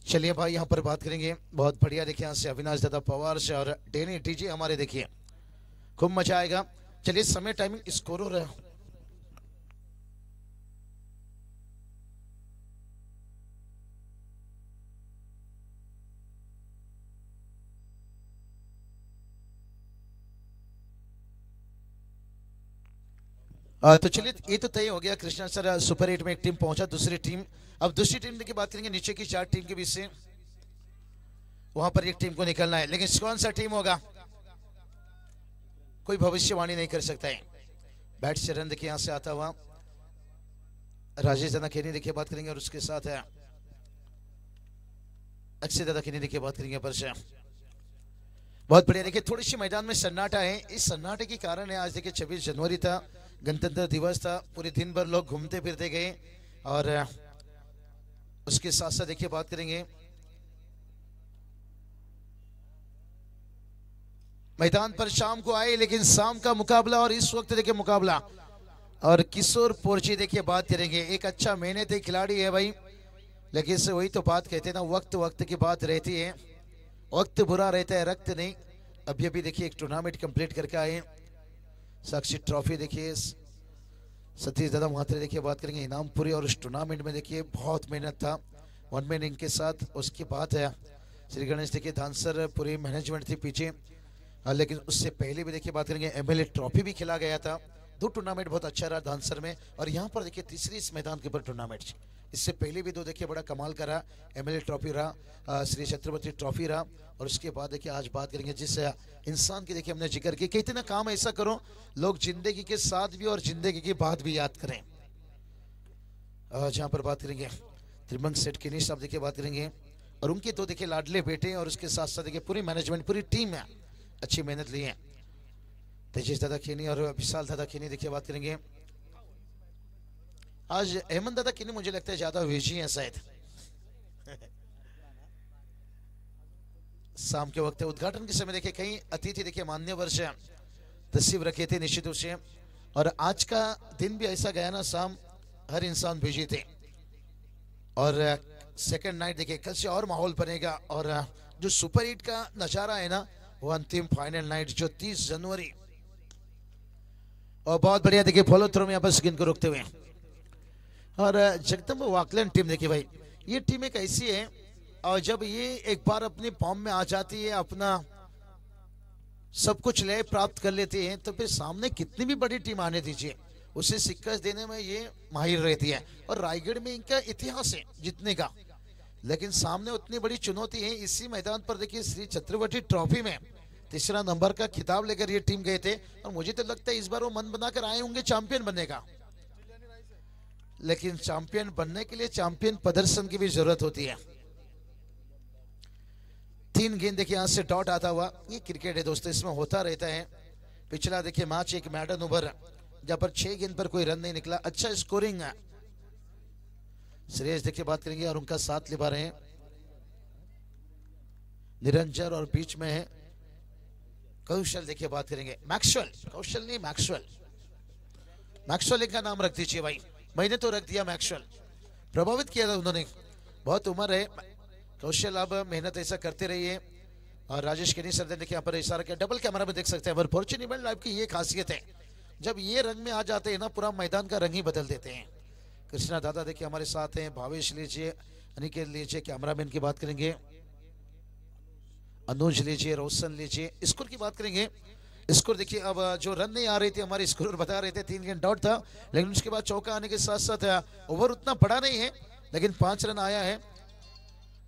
चलिए भाई यहाँ पर बात करेंगे। बहुत बढ़िया, देखिए यहाँ से अविनाश दादा पवार से और डेनी टीजी हमारे, देखिए खूब मजा आएगा। चलिए समय टाइमिंग स्कोर हो रहा है। तो चलिए ये तो तय हो गया। कृष्णा सर सुपर 8 में एक टीम पहुंचा, दूसरी टीम। अब दूसरी टीम की बात करेंगे, नीचे की 4 टीम के बीच से वहां पर एक टीम को निकलना है, लेकिन कौन सा टीम होगा कोई भविष्यवाणी नहीं कर सकता है। बैट से रन देखिए यहाँ से आता हुआ राजेश दादा खेनी देखिए बात करेंगे, और उसके साथ है अक्षय दादा खेनी देखिए बात करेंगे पर से। बहुत बढ़िया, देखिए थोड़ी सी मैदान में सन्नाटा है। इस सन्नाटे के कारण है, आज देखिए 26 जनवरी था, गणतंत्र दिवस था, पूरे दिन भर लोग घूमते फिरते गए। और उसके साथ साथ देखिए बात करेंगे मैदान पर शाम को आए, लेकिन शाम का मुकाबला और इस वक्त देखिए मुकाबला। और किशोर पोर्ची देखिए बात करेंगे, एक अच्छा मेहनती खिलाड़ी है भाई, लेकिन इससे वही तो बात कहते हैं ना, वक्त वक्त की बात रहती है। वक्त बुरा रहता है, रक्त नहीं। अभी अभी देखिए एक टूर्नामेंट कंप्लीट करके आए, साक्षी ट्रॉफी देखिए। सतीश दादा महात्रे देखिए बात करेंगे इनामपुरी, और उस टूर्नामेंट में देखिए बहुत मेहनत था, 1 मैन इनिंग के साथ। उसके बाद है श्री गणेश देखिए धानसर पूरी मैनेजमेंट थी पीछे। लेकिन उससे पहले भी देखिए बात करेंगे एमएलए ट्रॉफी भी खेला गया था। 2 टूर्नामेंट बहुत अच्छा रहा धानसर में, और यहाँ पर देखिए तीसरी इस मैदान के ऊपर टूर्नामेंट। इससे पहले भी 2 देखिए बड़ा कमाल का रहा, एमएलए ट्रॉफी रहा, श्री छत्रपति ट्रॉफी रहा। और उसके बाद देखिए आज बात करेंगे जिस इंसान की देखिए हमने जिक्र किया कि इतना काम ऐसा करो लोग जिंदगी के साथ भी और जिंदगी के बाद भी याद करें। जहाँ पर बात करेंगे त्रिभंग सेठ किनी साहब देखिए बात करेंगे, और उनके 2 देखिए लाडले बेटे, और उसके साथ साथ देखिए पूरी मैनेजमेंट पूरी टीम है, अच्छी मेहनत ली है। तेजेश दादा खेनी और विशाल दादा खेनी देखिए बात करेंगे। आज हेमंत दादा खेनी मुझे लगता है ज्यादा वेजी है शायद। शाम के वक्त उद्घाटन के समय देखिए कई अतिथि देखिए मान्यवर से तस्वीर रखे थे निश्चित रूप से। और आज का दिन भी ऐसा गया ना, शाम हर इंसान बिजी थे। और सेकंड नाइट देखिए कल से और माहौल बनेगा, और जो सुपर 8 का नजारा है ना, वो अंतिम फाइनल नाइट जो 30 जनवरी। और बहुत बढ़िया देखिए फॉलो थ्रो में यहाँ पर स्किन को रोकते हुए, और जगदम्ब वाकलन टीम देखिए भाई, ये टीम एक ऐसी है, और जब ये एक बार अपनी फॉर्म में आ जाती है, अपना सब कुछ लय प्राप्त कर लेती है, तो फिर सामने कितनी भी बड़ी टीम आने दीजिए, उसे शिकस्त देने में ये माहिर रहती है। और रायगढ़ में इनका इतिहास है जीतने का, लेकिन सामने उतनी बड़ी चुनौती है। इसी मैदान पर देखिए श्री छत्रपति ट्रॉफी में तीसरा नंबर का खिताब लेकर ये टीम गए थे, और मुझे तो लगता है इस बार वो मन बनाकर आए होंगे चैंपियन बनने का। लेकिन चैंपियन बनने के लिए चैंपियन प्रदर्शन की भी जरूरत होती है। 3 गेंद देखिए यहां से डॉट आता हुआ, ये क्रिकेट है दोस्तों, इसमें होता रहता है। पिछला देखिए मैच एक मैडन ओवर जहां पर 6 गेंद पर कोई रन नहीं निकला, अच्छा स्कोरिंग है। श्रेयस देखिए बात करेंगे, और उनका साथ निभा रहे हैं निरंजन, और बीच में है कौशल देखिए बात करेंगे। मैक्सवेल, कौशल नहीं मैक्सवेल, मैक्सवेल इनका नाम रख दीजिए भाई, मैंने तो रख दिया मैक्सवेल, प्रभावित किया था उन्होंने। बहुत उम्र है कौशल, अब मेहनत ऐसा करते रहिए। और राजेश केनी सर ने देखिए यहाँ पर इशारा किया, डबल कैमरा में देख सकते हैं। पर फॉर्च्यूनेबल लाइफ की ये खासियत है, जब ये रंग में आ जाते हैं ना, पूरा मैदान का रंग ही बदल देते हैं। कृष्णा दादा देखिए हमारे साथ हैं, भावेश लीजिए, अनिकेत लीजिए, कैमरामैन की बात करेंगे अनुज लीजिए, रोशन लीजिए। स्कोर की बात करेंगे, स्कोर देखिए अब जो रन नहीं आ रही थी हमारे स्कोर बता रहे थे 3 गेंद डॉट था, लेकिन उसके बाद चौका आने के साथ साथ ओवर उतना बड़ा नहीं है, लेकिन 5 रन आया है।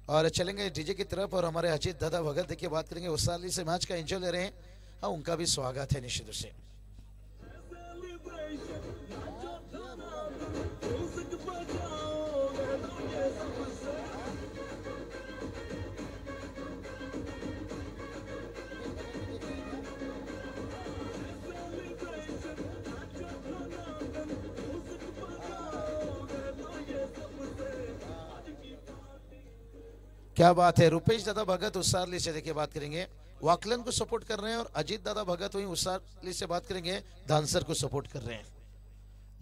और चलेंगे डीजे की तरफ, और हमारे अजीत दादा भगत देखिए बात करेंगे, वैशाली से मैच का एंजॉय ले रहे हैं। हाँ, उनका भी स्वागत है निश्चित रूप से। क्या बात है, रुपेश दादा भगत उसारली से देखिए बात करेंगे, वाकलन को सपोर्ट कर रहे हैं, और अजीत दादा भगत वही उसारली से बात करेंगे, धानसर को सपोर्ट कर रहे हैं।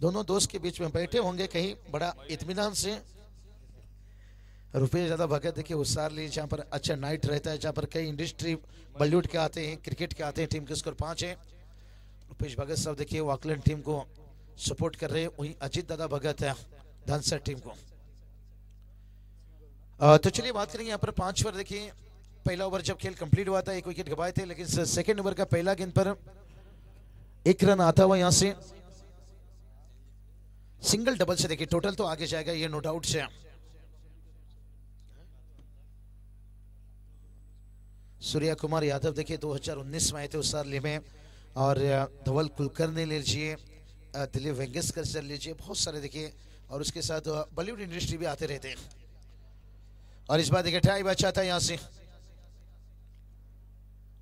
दोनों दोस्त के बीच में बैठे होंगे कहीं बड़ा इत्मीनान से। रुपये ज़्यादा भगत देखिए हुसार ली, जहाँ पर अच्छा नाइट रहता है, जहाँ पर कई इंडस्ट्री बॉलीवुड के आते हैं, क्रिकेट के आते हैं। टीम के स्कोर 5 है। रुपेश भगत साहब देखिए ऑकलैंड टीम को सपोर्ट कर रहे हैं, वहीं अजीत दादा भगत है धनसर टीम को। तो चलिए बात करेंगे यहाँ पर 5 ओवर। देखिए पहला ओवर जब खेल कंप्लीट हुआ था 1 विकेट गवाए थे, लेकिन सेकंड ओवर का पहला गेंद पर 1 रन आता हुआ यहाँ से सिंगल डबल से देखिए टोटल तो आगे जाएगा ये नो डाउट से। सूर्या कुमार यादव देखिए 2019 में आए थे उस साल में, और धवल कुलकर्णी ले लीजिए, दिलीप वेंगेशकर से लीजिए, बहुत सारे देखिए, और उसके साथ बॉलीवुड इंडस्ट्री भी आते रहते हैं। और इस बार देखिए ट्राई अच्छा था यहाँ से,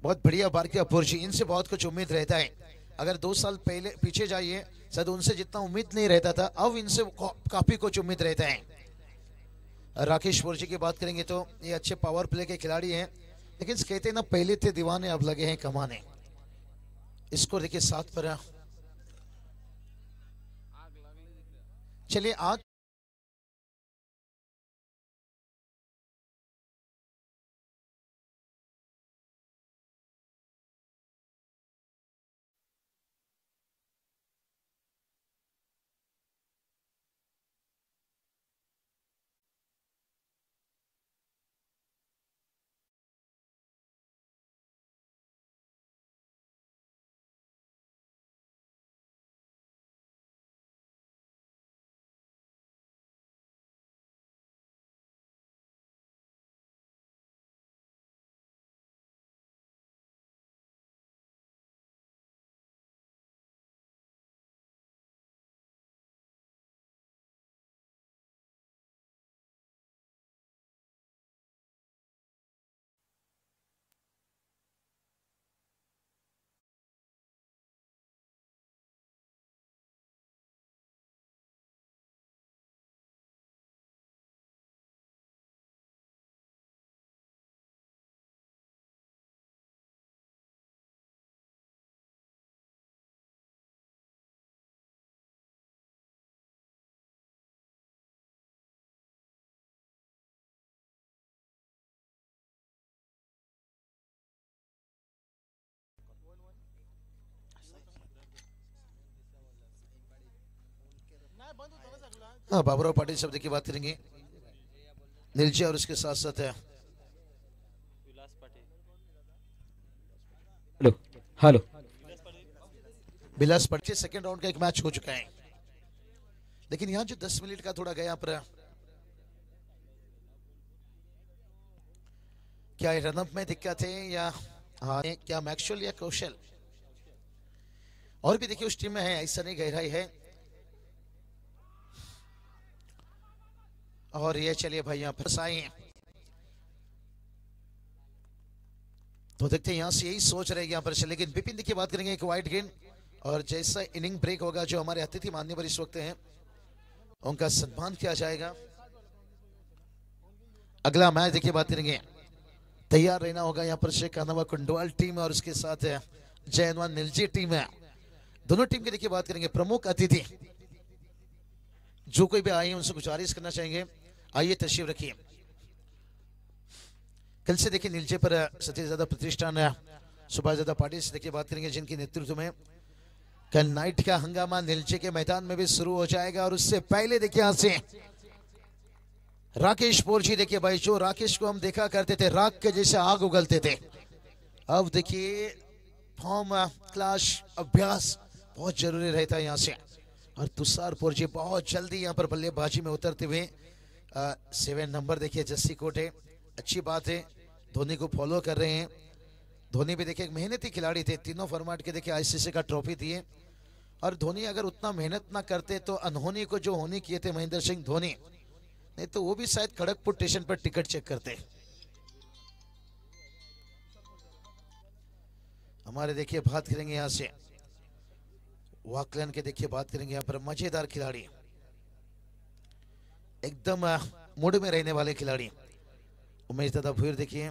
बहुत बढ़िया बार की अपोर्ची, इनसे बहुत कुछ उम्मीद रहता है। अगर 2 साल पहले पीछे जाइए शायद उनसे जितना उम्मीद नहीं रहता था, अब इनसे काफी कुछ उम्मीद रहता है। राकेश पोरजी की बात करेंगे तो ये अच्छे पावर प्ले के खिलाड़ी हैं, लेकिन कहते हैं ना पहले थे दीवाने अब लगे हैं कमाने। स्कोर देखिए 7 पर। चलिए आज हाँ बाबूराव पाटिल शब्द की बात करेंगे, नीलजी और उसके साथ साथ है हेलो हेलो। बिलास पटके। सेकंड राउंड का एक मैच हो चुका है, लेकिन यहाँ जो 10 मिनट का थोड़ा गया पर क्या रनअप में दिक्कत है या हाँ क्या मैक्सवेल या कौशल, और भी देखिए उस टीम में है, ऐसा नहीं गहराई है। और ये चलिए भाई यहाँ फंस आए हैं, तो देखते हैं यहाँ से यही सोच रहे यहाँ पर से। लेकिन बिपिन की बात करेंगे, एक वाइड गेंद, और जैसा इनिंग ब्रेक होगा जो हमारे अतिथि मान्यवर इस वक्त हैं उनका सम्मान किया जाएगा। अगला मैच देखिए बात करेंगे, तैयार रहना होगा यहाँ पर से कानावा कुंडवाल टीम और उसके साथ है जयनवान निलजी टीम है। दोनों टीम की देखिए बात करेंगे, प्रमुख अतिथि जो कोई भी आए उनसे गुजारिश करना चाहेंगे, आइए तशरीफ रखिए। कल से देखिए नीलजे पर सत्यजादा प्रतिष्ठान सुभाषदादा पाटिल से देखिए बात करेंगे, जिनके नेतृत्व में कल नाइट का हंगामा नीलजे के मैदान में भी शुरू हो जाएगा। और उससे पहले देखिए यहाँ से राकेश पोरजी देखिए भाई, जो राकेश को हम देखा करते थे राख के जैसे आग उगलते थे, अब देखिए फॉर्म क्लास अभ्यास बहुत जरूरी रहता है यहाँ से। और तुषार पोरजी बहुत जल्दी यहाँ पर बल्लेबाजी में उतरते हुए 7 नंबर देखिए जस्सी कोट है, अच्छी बात है। धोनी को फॉलो कर रहे हैं, धोनी भी देखिए एक मेहनती खिलाड़ी थे, तीनों फॉर्मेट के देखिए आईसीसी का ट्रॉफी दिए। और धोनी अगर उतना मेहनत ना करते तो अनहोनी को जो होनी किए थे महेंद्र सिंह धोनी, नहीं तो वो भी शायद खड़गपुर स्टेशन पर टिकट चेक करते। हमारे देखिए बात करेंगे यहाँ से वाकलन के, देखिए बात करेंगे यहाँ पर मजेदार खिलाड़ी, एकदम मूड में रहने वाले खिलाड़ी उमेश दादा भूर देखिए।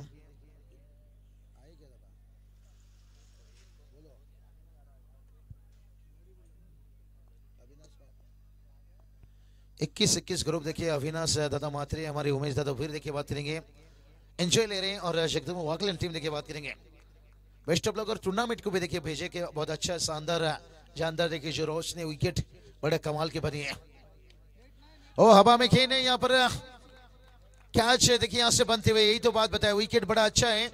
21-21 ग्रुप देखिए, अविनाश दादा मात्रे, हमारे उमेश दादा फिर देखिए बात करेंगे, एंजॉय ले रहे हैं। और जगदम वाकलन टीम देखिए बात करेंगे, बेस्ट ऑफ लक। और टूर्नामेंट को भी देखिए भेजे के बहुत अच्छा शानदार जानदार देखिए, जो रोशनी विकेट बड़े कमाल की बनी है। ओ हवा में खेने यहाँ पर कैच देखिए यहाँ से बनते हुए, यही तो बात बताया, विकेट बड़ा अच्छा है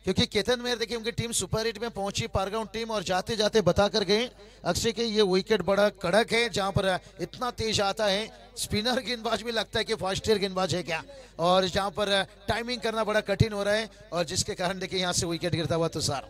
क्योंकि केतन मेहर देखिए उनकी टीम सुपर 8 में पहुंची, पारगाउंड टीम, और जाते जाते बता कर गए अक्षय के ये विकेट बड़ा कड़क है, जहां पर इतना तेज आता है, स्पिनर गेंदबाज भी लगता है कि फास्टर गेंदबाज है क्या, और जहां पर टाइमिंग करना बड़ा कठिन हो रहा है, और जिसके कारण देखिए यहां से विकेट गिरता हुआ तुषार।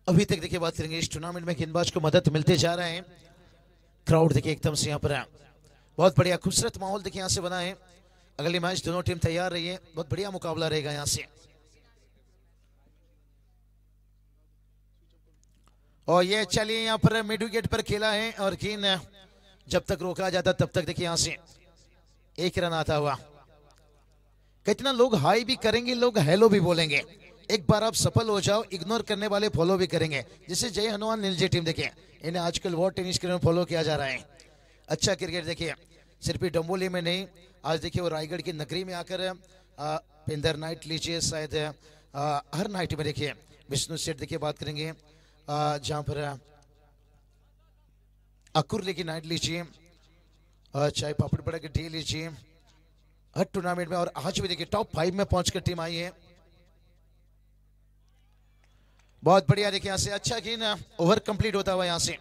अभी तक देखिए बात करेंगे, इस टूर्नामेंट में गेंदबाज को मदद मिलते जा रहे हैं। क्राउड देखिए एकदम से यहाँ पर बहुत बढ़िया खूबसूरत माहौल देखिए यहाँ से बना है। अगली मैच दोनों टीम तैयार रही है, बहुत बढ़िया मुकाबला रहेगा यहाँ से। और ये चलिए यहाँ पर मिड विकेट पर खेला है, और गेंद जब तक रोका जाता तब तक देखिए यहाँ से एक रन आता हुआ। कितना लोग हाई भी करेंगे, लोग हेलो भी बोलेंगे, एक बार आप सफल हो जाओ, इग्नोर करने वाले फॉलो भी करेंगे। जैसे जय हनुमान नीलजी टीम देखिए, इन्हें आजकल वर्ल्ड टेनिस के में फॉलो किया जा रहा है। अच्छा क्रिकेट देखिए, सिर्फ ही डम्बोली में नहीं, आज देखिए वो रायगढ़ की नगरी में आकर पिंदर नाइट लीजिए, शायद हर नाइट में देखिए विष्णु सेठ देखिए बात करेंगे, जहाँ पर अकुरले की नाइट लीजिए, चाहे पापड़ पड़ा की डे लीजिए, हर टूर्नामेंट में। और आज भी देखिए टॉप 5 में पहुंचकर टीम आई है, बहुत बढ़िया। देखिए यहाँ से अच्छा गेंद ओवर कंप्लीट होता हुआ, यहाँ से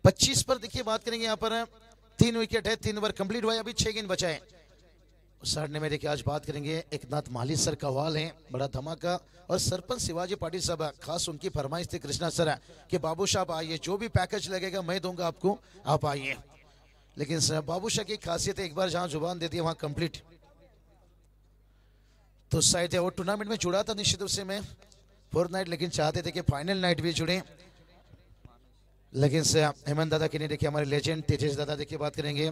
25 पर देखिए बात करेंगे, यहाँ पर 3 विकेट है, 3 ओवर कंप्लीट हुआ है, अभी 6 गेंद बचा है। साढ़े में देखिए आज बात करेंगे, एक नाथ माली सर का वाल है, बड़ा धमाका, और सरपंच शिवाजी पाटिल साहब, खास उनकी फरमाइश थी कृष्णा सर कि बाबू साहब आइए, जो भी पैकेज लगेगा मैं दूंगा आपको, आप आइए। लेकिन बाबू शाह की खासियत है, एक बार जहां जुबान देती है वहां कंप्लीट। तो शायद वो टूर्नामेंट में जुड़ा था निश्चित रूप से मैं 4th नाइट, लेकिन चाहते थे कि फाइनल नाइट भी जुड़े, लेकिन से हेमंत दादा की नहीं। देखिए हमारे लेजेंड तेजेश दादा देखिए बात करेंगे,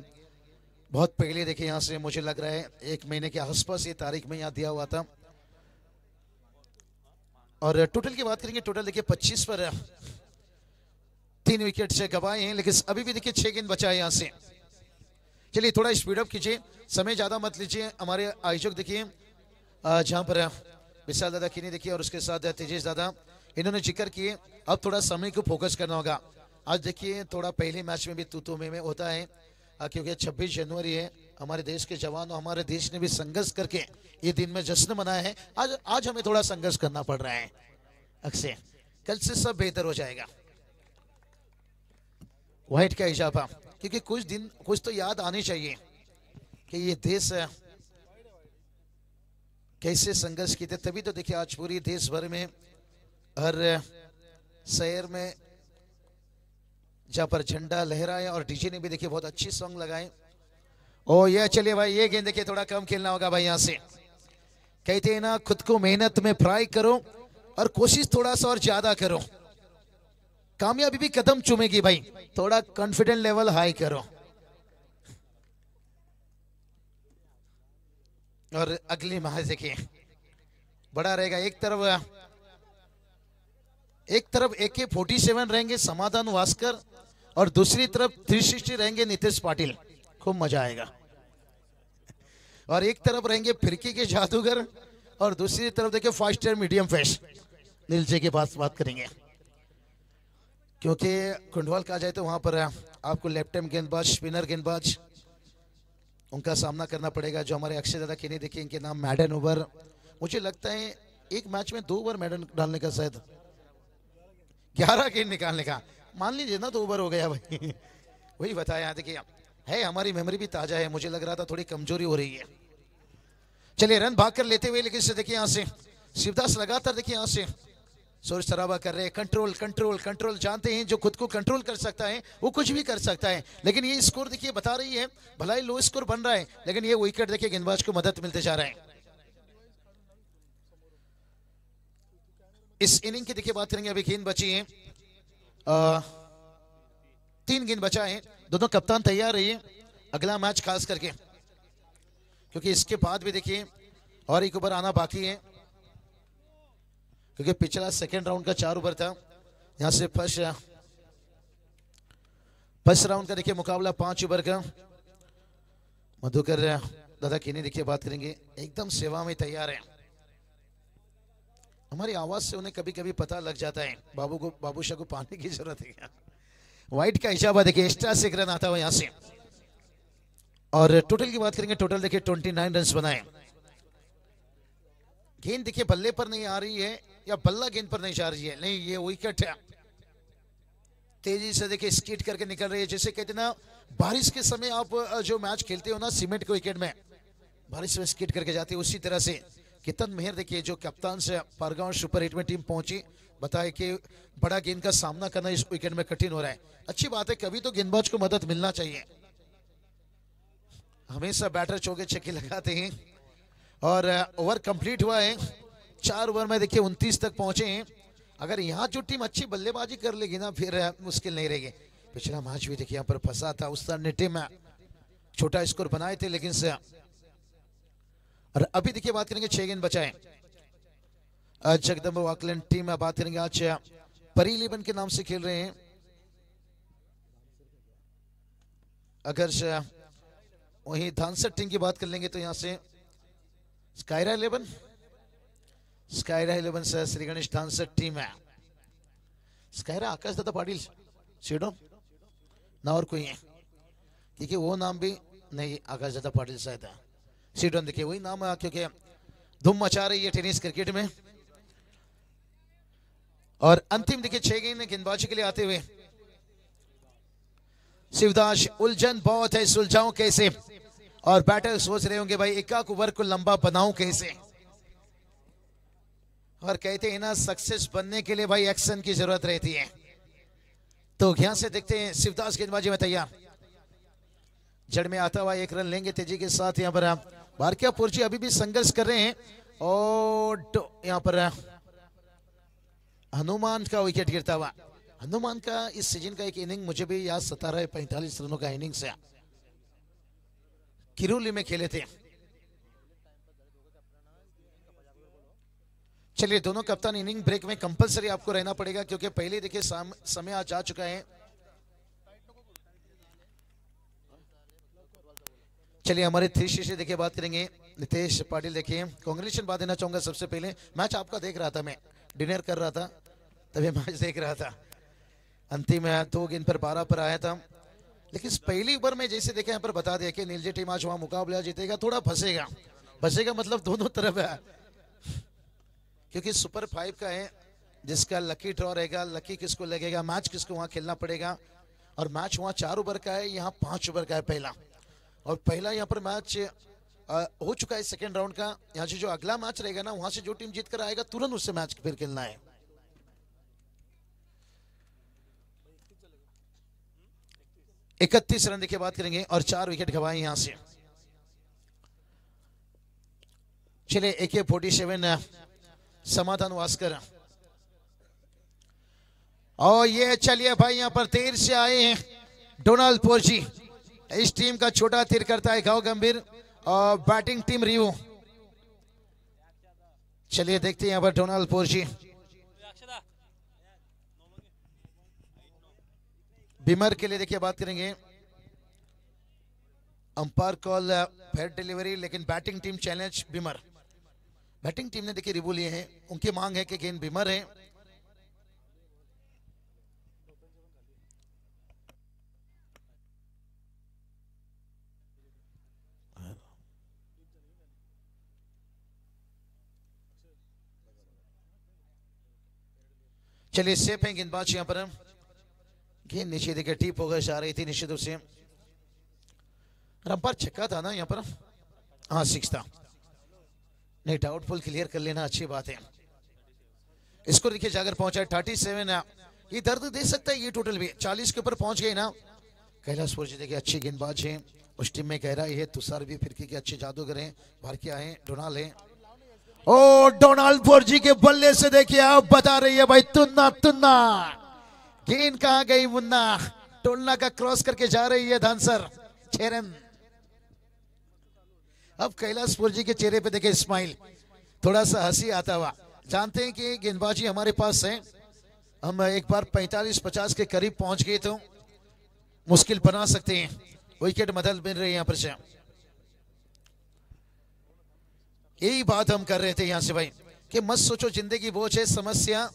बहुत पहले देखिए यहाँ से मुझे लग रहा है 1 महीने के आसपास ये तारीख में यहाँ दिया हुआ था। और टोटल की बात करेंगे, टोटल देखिए 25 पर 3 विकेट से गवाए हैं, लेकिन अभी भी देखिए 6 गेंद बचा है यहाँ से। चलिए थोड़ा स्पीड अप कीजिए, समय ज्यादा मत लीजिए। हमारे आयोजक देखिए जहाँ पर विशाल दादा की नहीं देखिए, और उसके साथ तेजेश दादा, इन्होंने जिक्र किए अब थोड़ा समय को फोकस करना होगा। आज देखिए थोड़ा पहले मैच में भी तू में होता है, क्योंकि 26 जनवरी है, हमारे देश के जवान और हमारे देश ने भी संघर्ष करके ये दिन में जश्न मनाया है। आज हमें थोड़ा संघर्ष करना पड़ रहा है अक्सर, कल से सब बेहतर हो जाएगा। व्हाइट का इजाफा, क्योंकि कुछ तो याद आनी चाहिए कि ये देश कैसे संघर्ष किए थे, तभी तो देखिए आज पूरी देश भर में हर शहर में जहां पर झंडा लहराए, और डीजे ने भी देखिए बहुत अच्छी सॉन्ग लगाए। ओ ये चलिए भाई, ये गेंद देखिए थोड़ा कम खेलना होगा भाई। यहाँ से कहते हैं ना, खुद को मेहनत में फ्राई करो और कोशिश थोड़ा सा और ज्यादा करो, कामयाबी भी कदम चूमेगी भाई, थोड़ा कॉन्फिडेंट लेवल हाई करो। और अगली मैच देखिए बड़ा रहेगा, एक तरफ AK-47 रहेंगे समाधान वास्कर, और दूसरी तरफ 360 रहेंगे नितेश पाटिल, खूब मजा आएगा। और एक तरफ रहेंगे फिरकी के जादूगर, और दूसरी तरफ देखिए फास्टर मीडियम फेस नीलजे के पास बात करेंगे, क्योंकि कुंडवाल कहा जाए तो वहां पर आपको लेफ्ट हैंड गेंदबाज, स्पिनर गेंदबाज, उनका सामना करना पड़ेगा। जो हमारे अक्षय दादा की नहीं देखिए, इनके नाम मैडन ओवर, मुझे लगता है एक मैच में 2 ओवर मैडन डालने का, शायद 11 गेंद निकालने का, मान लीजिए ना 2 ओवर हो गया भाई। वही बताया, देखिए है हमारी मेमोरी भी ताजा है, मुझे लग रहा था थोड़ी कमजोरी हो रही है। चलिए रन भाग कर लेते हुए, लेकिन देखिए यहाँ से शिवदास लगातार देखिए यहां से शोर शराबा कर रहे हैं। कंट्रोल कंट्रोल कंट्रोल, जानते हैं जो खुद को कंट्रोल कर सकता है वो कुछ भी कर सकता है, लेकिन ये स्कोर देखिए बता रही है भला ही लो स्कोर बन रहा है, लेकिन ये विकेट देखिए गेंदबाज को मदद मिलते जा रहा है। इस इनिंग की देखिए बात करेंगे, अभी गेंद बची है 3 गेंद बचा है। दोनों कप्तान तैयार रहिए अगला मैच खास करके, क्योंकि इसके बाद भी देखिए और एक ओवर आना बाकी है, क्योंकि पिछला सेकेंड राउंड का 4 ओवर था। यहां से फर्स्ट राउंड का देखिए मुकाबला 5 ओवर का। मधुकर दादा किन्नी देखिए बात करेंगे, एकदम सेवा में तैयार है। हमारी आवाज से उन्हें कभी कभी पता लग जाता है बाबूशाह को पाने की जरूरत है। वाइट का इजाबा देखिए, एक्स्ट्रा से रन आता हुआ यहां से। और टोटल की बात करेंगे, टोटल देखिए 29 रन बनाए। गेंद देखिए बल्ले पर नहीं आ रही है या बल्ला गेंद पर नहीं जा रही है, नहीं ये विकेट है। तेजी से देखिए स्कीट करके निकल रही है, जैसे कहते ना बारिश के समय आप जो मैच खेलते हो ना सीमेंट के विकेट में, बारिश में स्कीट करके जाते हैं, उसी तरह से कितन मेहर देखिए जो कप्तान से परगांव सुपर 8 में टीम पहुंची, बताए कि बड़ा गेंद का सामना करना इस विकेट में कठिन हो रहा है। अच्छी बात है, कभी तो गेंदबाज को मदद मिलना चाहिए। हमेशा बैटर चौके छक्के लगाते हैं और ओवर कंप्लीट हुआ है। 4 ओवर में देखिए 29 तक पहुंचे हैं। अगर यहाँ जो टीम अच्छी बल्लेबाजी कर लेगी ना फिर मुश्किल नहीं रहेगी। पिछला मैच भी देखिए यहाँ पर फंसा था, उस तरह ने टीम छोटा स्कोर बनाए थे, लेकिन से और अभी देखिए बात करेंगे 6 गेंद बचाए। जगदम्बा ऑकलैंड टीम में बात करेंगे, आज परी 11 के नाम से खेल रहे हैं। अगर वही धानसर टीम की बात कर लेंगे तो यहाँ से स्कायरा 11 से श्री गणेश धानसर टीम है। स्कायरा आकाश दादा पाटिल सीडो ना और कोई है, क्योंकि वो नाम भी नहीं आकाश दादा पाटिल शायद है। सीडो देखिए वही नाम है, क्योंकि धूम मचा रही है टेनिस क्रिकेट में। और अंतिम देखिए 6 गेंद गेंदबाजी के लिए आते हुए शिवदास। उलझन बहुत है, सुलझाऊं कैसे, और बैटर सोच रहे होंगे भाई एक ओवर को लंबा बनाऊं कैसे। और कहते हैं ना सक्सेस बनने के लिए भाई एक्शन की जरूरत रहती है। तो यहां से देखते हैं शिवदास गेंदबाजी में तैयार, जड़ में आता हुआ 1 रन लेंगे तेजी के साथ। यहाँ पर भारकियापुर जी अभी भी संघर्ष कर रहे हैं और यहाँ पर हनुमान का विकेट गिरता हुआ। हनुमान का इस सीजन का एक इनिंग मुझे भी याद सता रहा है, 45 रनों का इनिंग्स है, किरोली में खेले थे। चलिए दोनों कप्तान इनिंग ब्रेक में कंपलसरी आपको रहना पड़ेगा, क्योंकि पहले देखिए समय आज जा चुका है। चलिए हमारे 3 से देखिए बात करेंगे नितेश पाटिल। देखिए कांग्रेचुलेशन बात देना चाहूंगा सबसे पहले। मैच आपका देख रहा था, मैं डिनर कर रहा था तभी मैच देख रहा था। अंतिम 2 गेंद पर 12 पर आया था, लेकिन पहली ओवर में जैसे देखे यहाँ पर बता दिया कि नीलजी टीम आज वहां मुकाबला जीतेगा, थोड़ा फंसेगा मतलब दोनों तरफ है, क्योंकि सुपर 5 का है, जिसका लकी ड्रॉ रहेगा, लकी किसको लगेगा, मैच किसको वहां खेलना पड़ेगा। और मैच वहां 4 ओवर का है, यहाँ 5 ओवर का है पहला। और पहला यहाँ पर मैच हो चुका है सेकेंड राउंड का। यहाँ से जो अगला मैच रहेगा ना, वहां से जो टीम जीत कर आएगा तुरंत उससे मैच फिर खेलना है। इकतीस रन की बात करेंगे और 4 विकेट गवाए यहां से। चलिए AK-47 समाधान वास्कर और ये चलिए भाई यहाँ पर तीर से आए हैं डोनाल्ड पोर्ची। इस टीम का छोटा तीर करता है गांव गंभीर और बैटिंग टीम रिव्यू। चलिए देखते हैं यहाँ पर डोनाल्ड पोर्ची। बिमर के लिए देखिए बात करेंगे, अंपायर कॉल फेयर डिलीवरी, लेकिन batting team challenge beamer. Batting team ने देखिए रिव्यू लिए हैं, उनकी मांग है कि गेंद बिमर है। चलिए सेफ है गेंदबाज यहां पर। गेंद नीचे देखिए टीप होकर जा रही थी निश्चित रूप से। अंपायर छक्का था ना यहाँ पर, हाँ 6 था। नहीं, डाउटफुल क्लियर कर लेना अच्छी बात है। इसको देखिए जाकर पहुंचा 37। ये दर्द दे सकता है ये टोटल भी 40 के ऊपर पहुंच गए ना। कैलाशपुर जी देखिए अच्छी गेंदबाज है, उस टीम में कह रहा है तुषार भी फिरकी के अच्छे जादूगर हैं, भारकिया है, डोनाल्ड है। ओ डोनाल्ड जी के बल्ले से देखिए अब बता रही है भाई तुन्ना तुन्ना, गेंद कहां गई मुन्ना, टोलना का क्रॉस करके जा रही है धानसर 6 रन। अब कैलाशपुर जी के चेहरे पे देखिए स्माइल, थोड़ा सा हंसी आता हुआ। जानते हैं कि गेंदबाजी हमारे पास है, हम एक बार 45-50 के करीब पहुंच गए तो मुश्किल बना सकते हैं। विकेट मदद मिल रही है यहाँ पर से, यही बात हम कर रहे थे यहाँ से भाई कि मत सोचो जिंदगी बोझ है, समस्या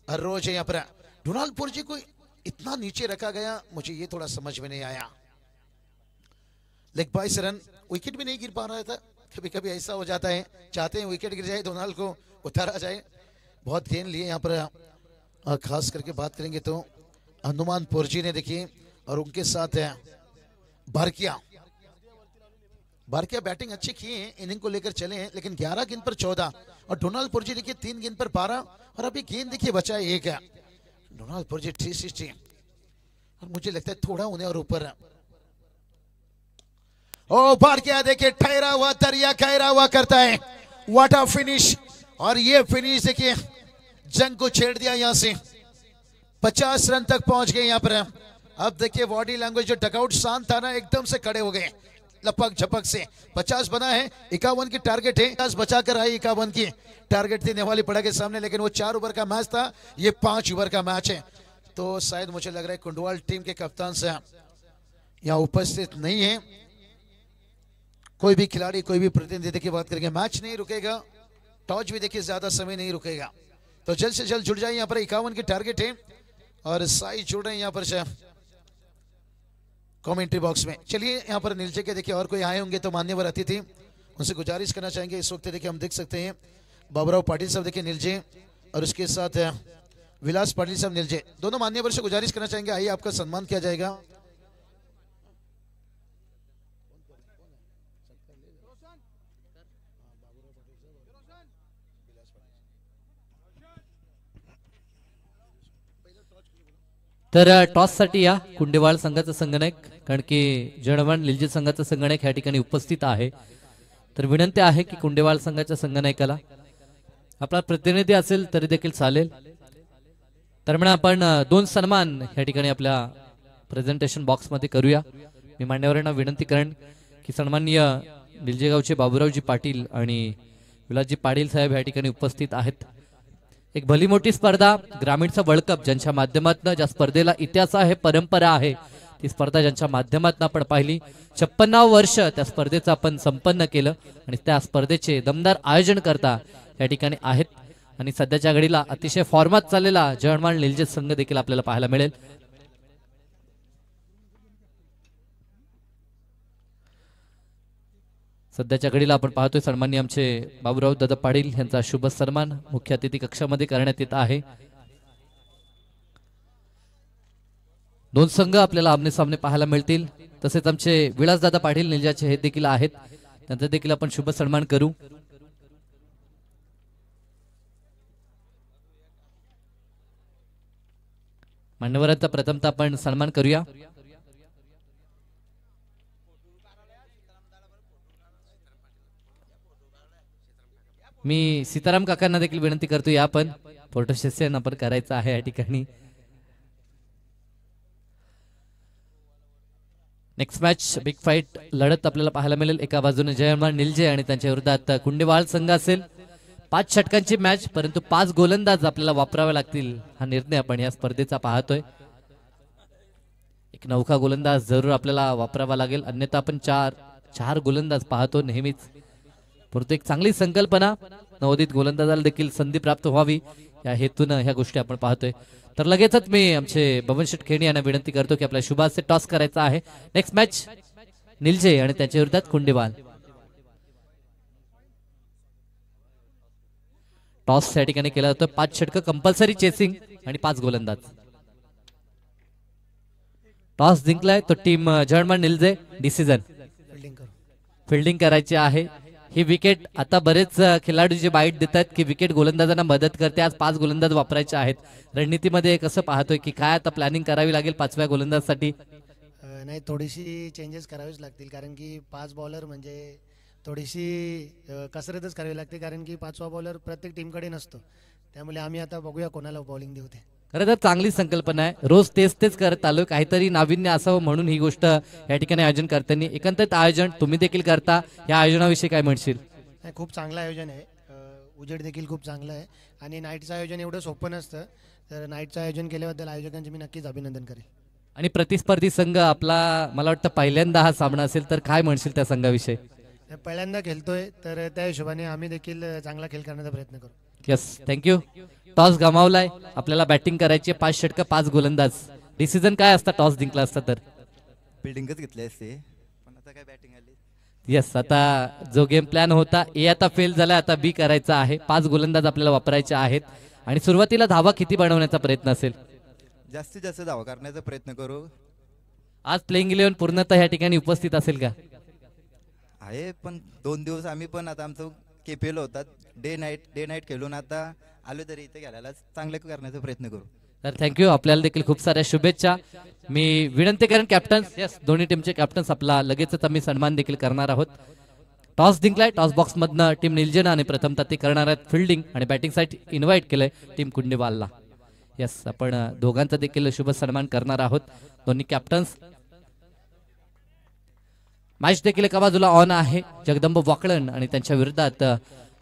हर रोज है। यहाँ पर डोनाल्डपुर जी को इतना नीचे रखा गया, मुझे ये थोड़ा समझ में नहीं आया। लेग 22 रन, विकेट भी नहीं गिर पा रहा था। कभी कभी ऐसा हो जाता है, चाहते हैं विकेट गिर जाए, डोनाल्ड को उतारा जाए। बहुत गेंद लिए यहाँ पर, खास करके बात करेंगे तो हनुमानपुर जी ने देखिए, और उनके साथ है भारकिया बैटिंग अच्छी किए हैं, इनिंग को लेकर चले हैं, लेकिन 11 गेंद पर 14 और डोनाल्डपुर जी देखिए 3 गेंद पर 12 और अभी गेंद देखिए बचा है 1 है। डोनाल्डपुर जी 360 और मुझे लगता है थोड़ा उन्हें और ऊपर। ओ भारकिया देखिए ठहरा हुआ दरिया कहरा हुआ करता है, व्हाट अ फिनिश। और ये फिनिश देखिए जंग को छेड़ दिया, यहां से 50 रन तक पहुंच गए यहाँ पर। अब देखिए बॉडी लैंग्वेज, जो डकआउट शांत था ना, एकदम से खड़े हो गए लपक झपक से। 50 बना है, 51 की टारगेट है, 50 बचाकर आई, 51 की टारगेट थी नेवाली पड़ा के सामने, लेकिन वो 4 ओवर का मैच था, ये 5 ओवर का मैच है। तो शायद मुझे लग रहा है कुंडवाल टीम के कप्तान से यहाँ उपस्थित नहीं है कोई भी खिलाड़ी, कोई भी प्रतिनिधि की बात करेंगे। मैच नहीं रुकेगा, टॉस भी देखिए ज्यादा समय नहीं रुकेगा, तो जल्द से जल्द जुड़ जाए। यहाँ पर 51 की टारगेट है और साई जुड़ रहे हैं यहाँ पर से कमेंट्री बॉक्स में। चलिए यहाँ पर नीचे के देखिए और कोई आए होंगे तो मान्यवर अतिथि, उनसे गुजारिश करना चाहेंगे। इस वक्त देखिए हम देख सकते हैं बाबूराव पाटिल साहब देखिए नीलजे, और उसके साथ विलास पाटिल साहब नीलजे, दोनों मान्यवर से गुजारिश करना चाहेंगे, आइए आपका सम्मान किया जाएगा। तर टॉससाठी या कुंडेवाळ संघाचा संगणक, कारण की जळवण निलजित संघाचा संगणक या ठिकाणी उपस्थित आहे। तर विनंती आहे की कुंडेवाळ संघाच्या संगणकाला आपला प्रतिनिधी असेल तरी देखील चालेल। तर म्हणा आपण 2 सन्मान या ठिकाणी आपल्या प्रेझेंटेशन बॉक्स मध्ये करूया। मी मान्यवरांना विनंती करेन की सन्माननीय निलजेगावचे बाबूरावजी पाटील आणि विलासजी पाटील साहेब या ठिकाणी उपस्थित आहेत। एक भली मोठी स्पर्धा, ग्रामीणचा वर्ल्ड कप, ज्यांच्या माध्यमातून ज्या स्पर्धेला इतिहास आहे, परंपरा आहे, ती स्पर्धा ज्यांच्या माध्यमातून आपण पाहिली। 56 वर्ष त्या स्पर्धेचं आपण संपन्न केलं आणि त्या स्पर्धेचे दमदार आयोजन करता या ठिकाणी आहेत आणि सध्याच्या घडीला अतिशय फॉर्मात चाललेला जळमाळ निलजित संघ देखील आपल्याला पाहायला मिळेल। सध्याच्या घडीला आपण पाहतोय सन्माननीय आमचे बाबूराव दादा पाटील यांचा शुभ सन्मान मुख्य अतिथी कक्षामध्ये करण्यात येत आहे। 2 संघ आपल्याला आमने सामने पाहायला मिळतील, तसेच आमचे विलास दादा पाटील निलजाचे हे देखील आहेत, त्यांचा देखील आपण शुभ सन्मान करू। मान्यवरांचा प्रथमतः आपण सन्मान करूया। मी सीताराम काकांना देखील विनंती करतो, या आपण फोटो सेशन आपण करायचं आहे या ठिकाणी। नेक्स्ट मॅच बिग फाईट लढत आपल्याला पाहायला मिळेल। एका बाजूने जयमाळ निलजे आणि त्यांच्या विरोधात कुंडेवाळ संघ असेल। 5 षटकांची मॅच, परंतु 5 गोलंदाज आपल्याला वापरावे लागतील, हा निर्णय आपण या स्पर्धेचा पाहतोय। एक नौका गोलंदाज जरूर आपल्याला वापरावा लागेल, अन्यथा आपण 4 गोलंदाज पाहतो नेहमीच, परंतु एक चांगली संकल्पना, नवोदित गोलंदाजाला देखील संधी प्राप्त व्हावी या हेतूने ह्या गोष्टी आपण पाहतोय। तर लगेचच मी आमचे बबन शेठ खेणी यांना विनंती करतो की आपल्या शुभाचे टॉस करायचा आहे। नेक्स्ट मॅच निलजे आणि त्यांच्या विरोधात कुंडेवाल। टॉस या ठिकाणी केला जातो, 5 षटक कंपल्सरी चेसिंग आणि 5 गोलंदाज। टॉस जिंकलाय तो टीम जळमाळ निलजे, डिसिजन फिल्डिंग करायची आहे। ही विकेट आता बरेच खेळाडू जे बाईट देतात की विकेट गोलंदाजांना मदत करते. आज 5 गोलंदाज वापरायचे आहेत. रणनीतीमध्ये कसं पाहतोय की काय आता प्लॅनिंग करावी लागेल 5व्या गोलंदाजसाठी? नाही, थोडीशी चेंजेस करावेच लागतील, कारण की 5 बॉलर म्हणजे थोडीशी कसरतच करावी लागते, कारण की 5वा बॉलर प्रत्येक टीमकडे नसतो. त्यामुळे आम्ही आता बघूया कोणाला बॉलिंग देऊ ते. खरं तर चांगली संकल्पना आहे. रोज तेच करत आलो, काहीतरी नाविन्य असावं म्हणून ही गोष्ट या ठिकाणी आयोजन करताना. एकंदरीत आयोजन तुम्ही देखील करता, या आयोजनाविषयी काय म्हणशील? नाही, खूप चांगलं आयोजन आहे. उजेड देखील खूप चांगलं आहे आणि नाईटचं आयोजन एवढं सोपं नसतं. तर नाईटचं आयोजन केल्याबद्दल आयोजकांचे मी नक्कीच अभिनंदन करेन. आणि प्रतिस्पर्धी संघ आपला मला वाटतं पहिल्यांदा हा सामना असेल, तर काय म्हणशील त्या संघाविषयी? पहिल्यांदा खेळतोय, तर त्या हिशोबाने आम्ही देखील चांगला खेळ करण्याचा प्रयत्न करू. Yes, thank you. टॉस गमावलाय, आपल्याला बॅटिंग करायची. 5 षटकं 5 गोलंदाज. डिसिजन काय असता टॉस जिंकला असता तर? बिल्डिंगच घेतली असते, पण आता काय बॅटिंग आली. यस, आता जो गेम प्लॅन होता ए आता फेल झाला, आता बी करायचा आहे. 5 गोलंदाज आपल्याला वापरायचे आहेत आणि सुरुवातीला धावा किती बनवण्याचा प्रयत्न असेल? जास्तीत जास्त धावा करण्याचा प्रयत्न करू. आज प्लेइंग 11 पूर्णतः या ठिकाणी उपस्थित असेल का? आहे, पण 2 दिवस आम्ही पण आता आमचं केपीएल होतात, डे नाईट खेळून आता आलो, तरी इथे घालायला चांगलं करण्याचा प्रयत्न करू. तर थँक्यू. आपल्याला देखील खूप साऱ्या शुभेच्छा. मी विनंती करेन कॅप्टन्स, यस दोन्ही टीमचे कॅप्टन्स, आपला लगेचच आम्ही सन्मान देखील करणार आहोत. टॉस जिंकलाय, टॉस बॉक्स मधनं टीम निलजन आणि प्रथमतः ते करणार आहेत फिल्डिंग आणि बॅटिंगसाठी इन्व्हाइट केलंय टीम कुंडेवालला. यस, आपण दोघांचा देखील शुभ सन्मान करणार आहोत, दोन्ही कॅप्टन्स. मॅच देखील एका बाजूला ऑन आहे. जगदंब वाकळण आणि त्यांच्या विरोधात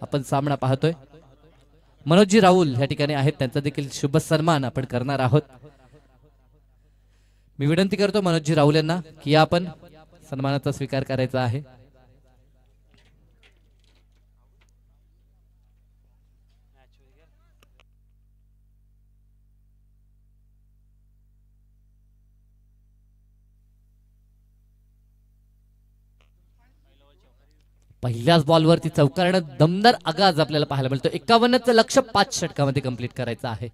आपण सामना पाहतोय. मनोजी राहुल या ठिकाणी आहेत, त्यांचा देखील शुभ सन्मान आपण करणार आहोत. मी विनंती करतो मनोजी राहुल यांना की आपण सन्मानाचा स्वीकार करायचा आहे. पहिल्याच बॉलवरती चौकारणं दमदार आगाज आपल्याला पाहायला मिळतो. 51चं लक्ष 5 षटकामध्ये कंप्लीट करायचं आहे.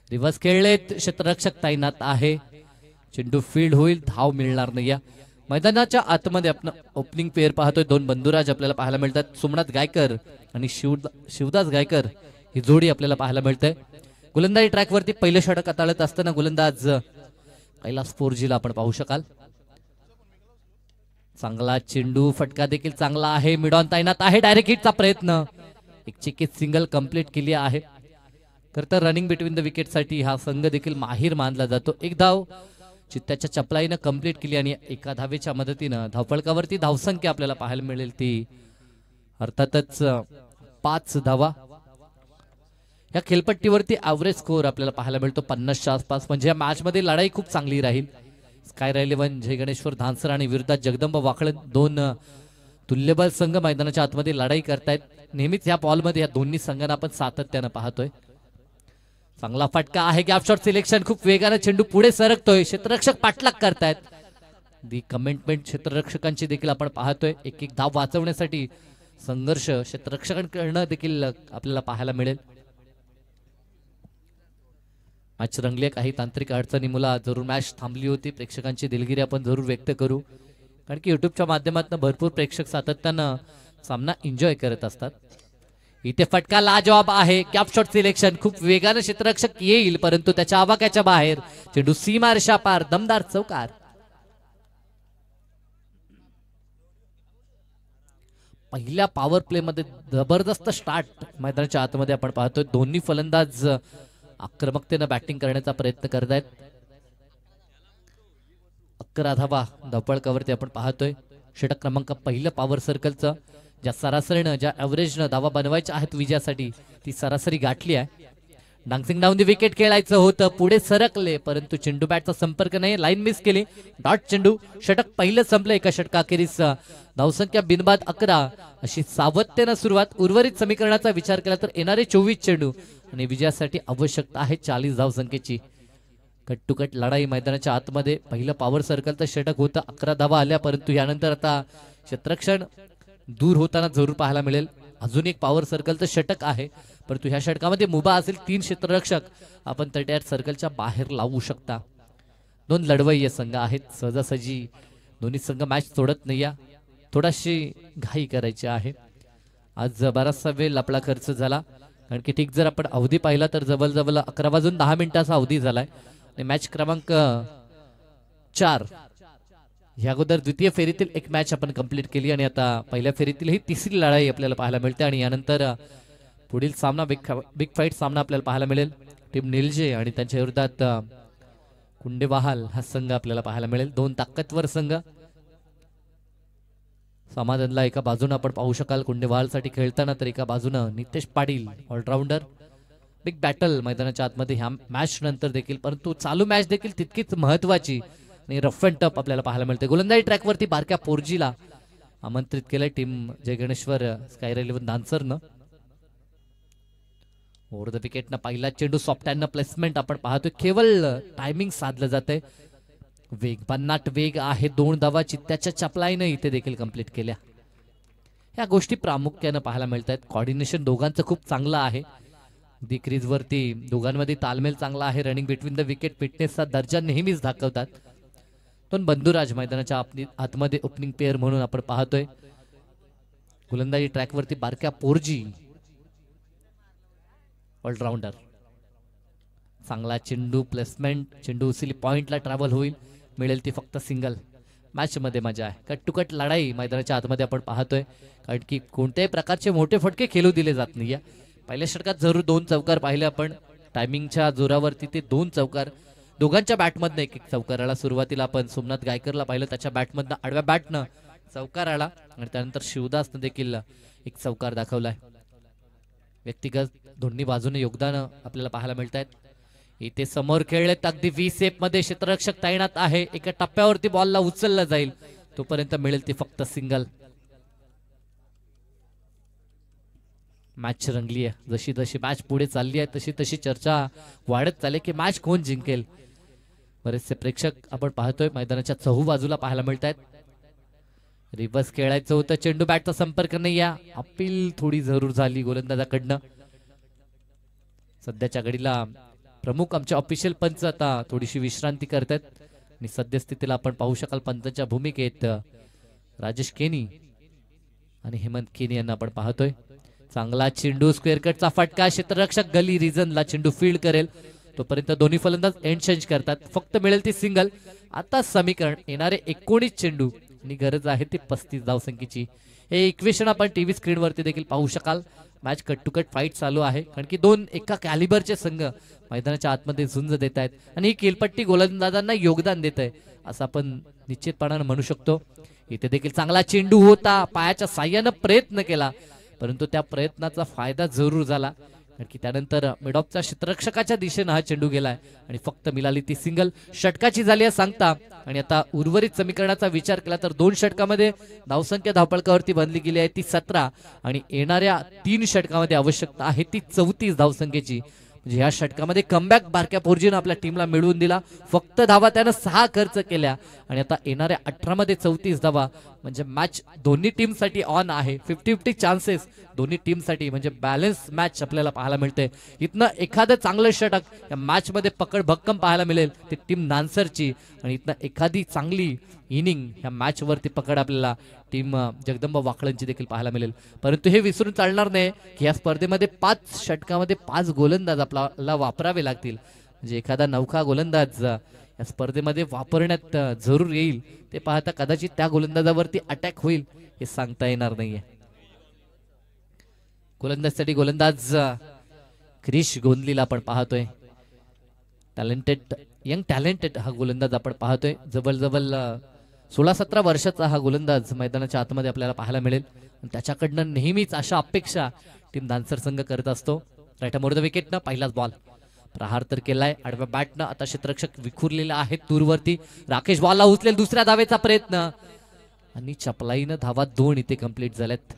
रिव्हर्स खेळलेत, क्षेत्ररक्षक तैनात आहे. चेंडू फील्ड होईल, धाव मिळणार नाही. मैदानाच्या आतमध्ये आपण ओपनिंग पेअर पाहतोय. 2 बंधुराज आपल्याला पाहायला मिळतात. सोमनाथ गायकर आणि शिवदास गायकर ही जोडी आपल्याला पाहायला मिळते. गोलंदाजी ट्रॅकवरती पहिलं षटक हाताळत असताना गोलंदाज कैलास फोरजीला आपण पाहू शकाल. चांगला चेंडू, फटका देखील चांगला आहे. मिडॉन तैनात आहे. डायरेक्ट हिटचा प्रयत्न, एक चिकीत सिंगल कंप्लीट केली आहे. तर रनिंग बिटवीन द विकेट साठी हा संघ देखील माहीर मानला जातो. एक धाव चित्त्याच्या चपलाईनं कंप्लीट केली आणि एका धावेच्या मदतीनं धावफलकावरती धावसंख्या आपल्याला पाहायला मिळेल ती अर्थातच 5 धावा. या खेळपट्टीवरती ॲव्हरेज स्कोअर आपल्याला पाहायला मिळतो 50च्या आसपास. म्हणजे या मॅच मध्ये लढाई खूप चांगली राहील. स्काय रायलेवन जय गणेश्वर धानसर आणि विरोधात जगदंब वाकळण, 2 तुल्यबल संघ मैदानाच्या आतमध्ये लढाई करतायत. नेहमीच या बॉलमध्ये या दोन्ही संघांना आपण सातत्यानं पाहतोय. चांगला फटका आहे. गॅप शॉट सिलेक्शन, खूप वेगाने चेंडू पुढे सरकतोय. क्षेत्ररक्षक पाठलाग करतायत. दी कमिटमेंट क्षेत्ररक्षकांची देखील आपण पाहतोय. एक धाव वाचवण्यासाठी संघर्ष क्षेत्ररक्षकांकडनं देखील आपल्याला पाहायला मिळेल. मॅच रंगली, काही तांत्रिक अडचणीमुळे जरूर मॅच थांबली होती. प्रेक्षकांची दिलगिरी आपण जरूर व्यक्त करू, कारण की युट्यूबच्या माध्यमातून भरपूर प्रेक्षक सातत्यानं सामना एन्जॉय करत असतात. इथे फटका लाजवाब आहे. कॅप शॉट सिलेक्शन, खूप वेगाने क्षेत्ररक्षक येईल परंतु त्याच्या आवाक्याच्या बाहेर. चेंडू सीमा रेषा पार, दमदार चौकार. पहिल्या पॉवर प्ले मध्ये जबरदस्त स्टार्ट मैदानाच्या आतमध्ये आपण पाहतोय. दोन्ही फलंदाज आक्रमकतेने बॅटिंग करण्याचा प्रयत्न करत आहेत. 11 धावा धावपळकावरती आपण पाहतोय. षटक क्रमांक पहिलं पॉवर सर्कलचं, ज्या सरासरीनं ज्या ॲव्हरेजनं धावा बनवायच्या आहेत विजयासाठी ती सरासरी गाठली आहे. डान्सिंग डाऊन दी विकेट खेळायचं होतं, पुढे सरकले परंतु चेंडू बॅटचा संपर्क नाही, लाईन मिस केली. डॉट चेंडू. षटक पहिलं संपलं. एका षटकाखेरीस धावसंख्या बिनबाद 11 अशी सावधतेनं सुरुवात. उर्वरित समीकरणाचा विचार केला तर येणारे 24 चेंडू आणि विजयासाठी आवश्यकता आहे 40 धावसंख्येची. कट टू कट लढाई मैदानाच्या आतमध्ये. पहिलं पॉवर सर्कलचं षटक होतं. 11 धावा आल्या परंतु यानंतर आता क्षेत्ररक्षण दूर होताना जरूर पाहायला मिळेल. अजून एक पॉवर सर्कलचं षटक आहे परंतु ह्या षटकामध्ये मुभा असेल. 3 क्षेत्ररक्षक आपण 38 सर्कलच्या बाहेर लावू शकता. 2 लढवय्ये संघ आहेत. सहजासहजी दोन्ही संघ मॅच सोडत नाही. थोडाशी घाई करायची आहे. आज बराचसा वेळ आपला खर्च झाला, कारण की ठीक जर आपण अवधी पाहिला तर जवळजवळ 11 वाजून 10 मिनिटाचा अवधी झालाय आणि मॅच क्रमांक 4 ह्या अगोदर द्वितीय फेरीतील एक मॅच आपण कंप्लीट केली आणि आता पहिल्या फेरीतील ही तिसरी लढाई आपल्याला पाहायला मिळते आणि यानंतर पुढील सामना बिग फाईट सामना आपल्याला पाहायला मिळेल. टीम निलजे आणि त्यांच्या विरोधात कुंडेवाहाल हा संघ आपल्याला पाहायला मिळेल. दोन ताकदवर संघ. समाधानला एका बाजूने आपण पाहू शकाल कुंडेवाहालसाठी खेळताना, तर एका बाजूनं Nitesh Patil allrounder. Big battle मैदानाच्या आतमध्ये ह्या मॅच नंतर देखील, परंतु चालू मॅच देखील तितकीच महत्वाची आणि रफ अँड टफ आपल्याला पाहायला मिळते. गोलंदाजी ट्रॅकवरती बारक्या पोरजीला आमंत्रित केलंय टीम जय गणेश्वर स्कायर 11 दानसरनं. ओव्हर द विकेटनं पहिला चेंडू सॉफ्ट हँडनं प्लेसमेंट आपण पाहतोय. केवळ टायमिंग साधलं जातंय. वेग भन्नाट वेग आहे. 2 धावा चित्त्याच्या चपलाईनं इथे देखील कंप्लीट केल्या. ह्या गोष्टी प्रामुख्यानं पाहायला मिळत आहेत. कॉर्डिनेशन दोघांचं खूप चांगलं आहे. क्रीज वरती दोघांमध्ये तालमेल चांगला आहे. रनिंग बिटवीन द विकेट फिटनेसचा दर्जा नेहमीच दाखवतात. दोन बंधुराज मैदानाच्या आतमध्ये ओपनिंग पेअर म्हणून आपण पाहतोय. गोलंदाजी ट्रॅकवरती बारक्या पोरजी ऑलराऊंडर. चांगला चेंडू प्लेसमेंट. चेंडू उचली पॉइंटला ट्रॅव्हल होईल. मिळेल ती फक्त सिंगल. मॅच मध्ये मजा आहे. कट टू कट लढाई मैदानाच्या आतमध्ये आपण पाहतोय, कारण की कोणत्याही प्रकारचे मोठे फटके खेळू दिले जात नाही. पहिल्या षटकात जरूर 2 चौकार पाहिले आपण. टायमिंगच्या जोरावरती ते 2 चौकार दोघांच्या बॅटमधनं एक चौकार आला. सुरुवातीला आपण सोमनाथ गायकरला पाहिलं, त्याच्या बॅटमधनं आडव्या बॅटनं चौकार आला आणि त्यानंतर शिवदासनं देखील एक चौकार दाखवलाय. व्यक्तिगत दोन्ही बाजूने योगदान आपल्याला पाहायला मिळत आहेत. इथे समोर खेळलेत अगदी 20 सेफ मध्ये क्षेत्ररक्षक तैनात आहे. एका टप्प्यावरती बॉलला उचलला जाईल, तोपर्यंत मिळेल ती फक्त सिंगल. मॅच रंगली आहे. जशी जशी मॅच पुढे चालली आहे तशी तशी चर्चा वाढत चालली की मॅच कोण जिंकेल. बरेचसे प्रेक्षक आपण पाहतोय मैदानाच्या चहू बाजूला पाहायला मिळत आहेत. रिव्हर्स खेळायचं होतं. चेंडू बॅटचा संपर्क नाही. या अपील थोडी जरूर झाली गोलंदाजाकडनं. सध्याच्या घडीला प्रमुख आमचे ऑफिशियल पंच आता थोडीशी विश्रांती करतात आणि सद्यस्थितीला आपण पाहू शकाल पंचांच्या भूमिकेत राजेश केनी आणि हेमंत केनी यांना आपण पाहतोय. चांगला चेंडू स्क्वेअर कटचा फटका. क्षेत्ररक्षक गली रिजनला चेंडू फील्ड करेल, तोपर्यंत दोन्ही फलंदाज एंड चेंज करतात. फक्त मिळेल ती सिंगल. आता समीकरण येणारे 19 चेंडू आणि गरज आहे ती 35 धावसंख्येची. हे इक्वेशन आपण टीव्ही स्क्रीनवरती देखील पाहू शकाल. Match cut to cut fight चालू आहे, कारण की 2 एका कॅलिबरचे संघ मैदानाच्या आतमध्ये झुंज देत आहेत आणि ही खेळपट्टी गोलंदाजांना योगदान देत आहे असं आपण निश्चितपणाने म्हणू शकतो. इथे देखील चांगला चेंडू होता. पायाच्या साह्यानं प्रयत्न केला, परंतु त्या प्रयत्नाचा फायदा जरूर झाला, कारण की त्यानंतर मिडऑफच्या क्षेत्ररक्षकाच्या दिशेने हा चेंडू गेलाय आणि फक्त मिळाली ती सिंगल. षटकाची झाली आहे सांगता. आणि आता उर्वरित समीकरणाचा विचार केला तर 2 षटकामध्ये धावसंख्या धावपळकावरती बनली गेली आहे ती 17 आणि येणाऱ्या 3 षटकामध्ये आवश्यकता आहे ती 34 धावसंख्येची. म्हणजे ह्या षटकामध्ये कमबॅक बारक्या पोरजीनं आपल्या टीमला मिळवून दिला. फक्त धावा त्यानं 6 खर्च केल्या आणि आता येणाऱ्या 18 मध्ये 34 धावा. म्हणजे मॅच दोन्ही टीमसाठी ऑन आहे. 50-50 चान्सेस दोन्ही टीमसाठी, म्हणजे बॅलन्स मॅच आपल्याला पाहायला मिळते. इथनं एखादं चांगलं षटक या मॅच मध्ये पकड भक्कम पाहायला मिळेल ती टीम नान्सरची, आणि इथनं एखादी चांगली इनिंग ह्या मॅच वरती पकड आपल्याला टीम जगदंबा वाकळांची देखील पाहायला मिळेल. परंतु हे विसरून चालणार नाही की या स्पर्धेमध्ये 5 षटकामध्ये 5 गोलंदाज आपल्याला वापरावे लागतील. म्हणजे एखादा नौका गोलंदाज या स्पर्धेमध्ये वापरण्यात जरूर येईल. ते पाहता कदाचित त्या गोलंदाजावरती अटॅक होईल हे सांगता येणार नाहीये. गोलंदाजसाठी गोलंदाज क्रिश गोंदलीला आपण पाहतोय. यंग टॅलेंटेड हा गोलंदाज आपण पाहतोय. जवळजवळ 16-17 वर्षाचा हा गोलंदाज मैदानाच्या आतमध्ये आपल्याला पाहायला मिळेल. त्याच्याकडनं नेहमीच अशा अपेक्षा टीम दानसर संघ करत असतो. राईट मोर द विकेटनं पहिलाच बॉल. प्रहार तर केलाय आडव्या बॅटनं. आता क्षेत्ररक्षक विखुरलेला आहे दूरवरती. राकेश बॉलला उचलेल. दुसऱ्या धावेचा प्रयत्न आणि चपलाईनं धावा 2 इथे कंप्लीट झाल्यात.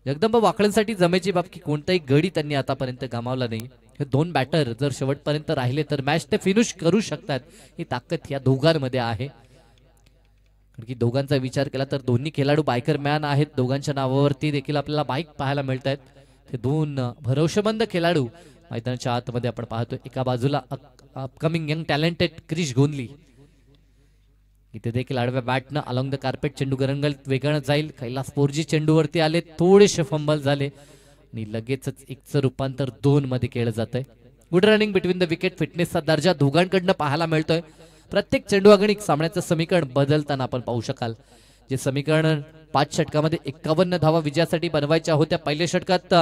जगदंबा वाकळांसाठी जमेची बाब की कोणताही गडी त्यांनी आतापर्यंत गमावला नाही. हे 2 बॅटर जर शेवटपर्यंत राहिले तर मॅच ते फिनिश करू शकतात. ही ताकद या दोघांमध्ये आहे. कारण की दोघांचा विचार केला तर दोन्ही खेळाडू बायकर मॅन आहेत. दोघांच्या नावावरती देखील आपल्याला बाईक पाहायला मिळत आहेत. हे 2 भरवशामंद खेळाडू मैदानाच्या आतमध्ये आपण पाहतोय. एका बाजूला अपकमिंग यंग टॅलेंटेड क्रिश गोंदली, इथे देखील आडव्या बॅटनं अलॉंग द कार्पेट चेंडू गरंगळत वेगानं जाईल. कैलास पोरजी चेंडूवरती आले, थोडेसे फंबल झाले आणि लगेचच एकचं रूपांतर 2 मध्ये केलं जात आहे. Good running between the wicket, फिटनेसचा दर्जा दोघांकडनं पाहायला मिळतोय. प्रत्येक चेंडू अगणिक सामन्याचं समीकरण बदलताना आपण पाहू शकाल. जे समीकरण 5 षटकामध्ये 51 धावा विजयासाठी बनवायच्या होत्या. पहिल्या षटकात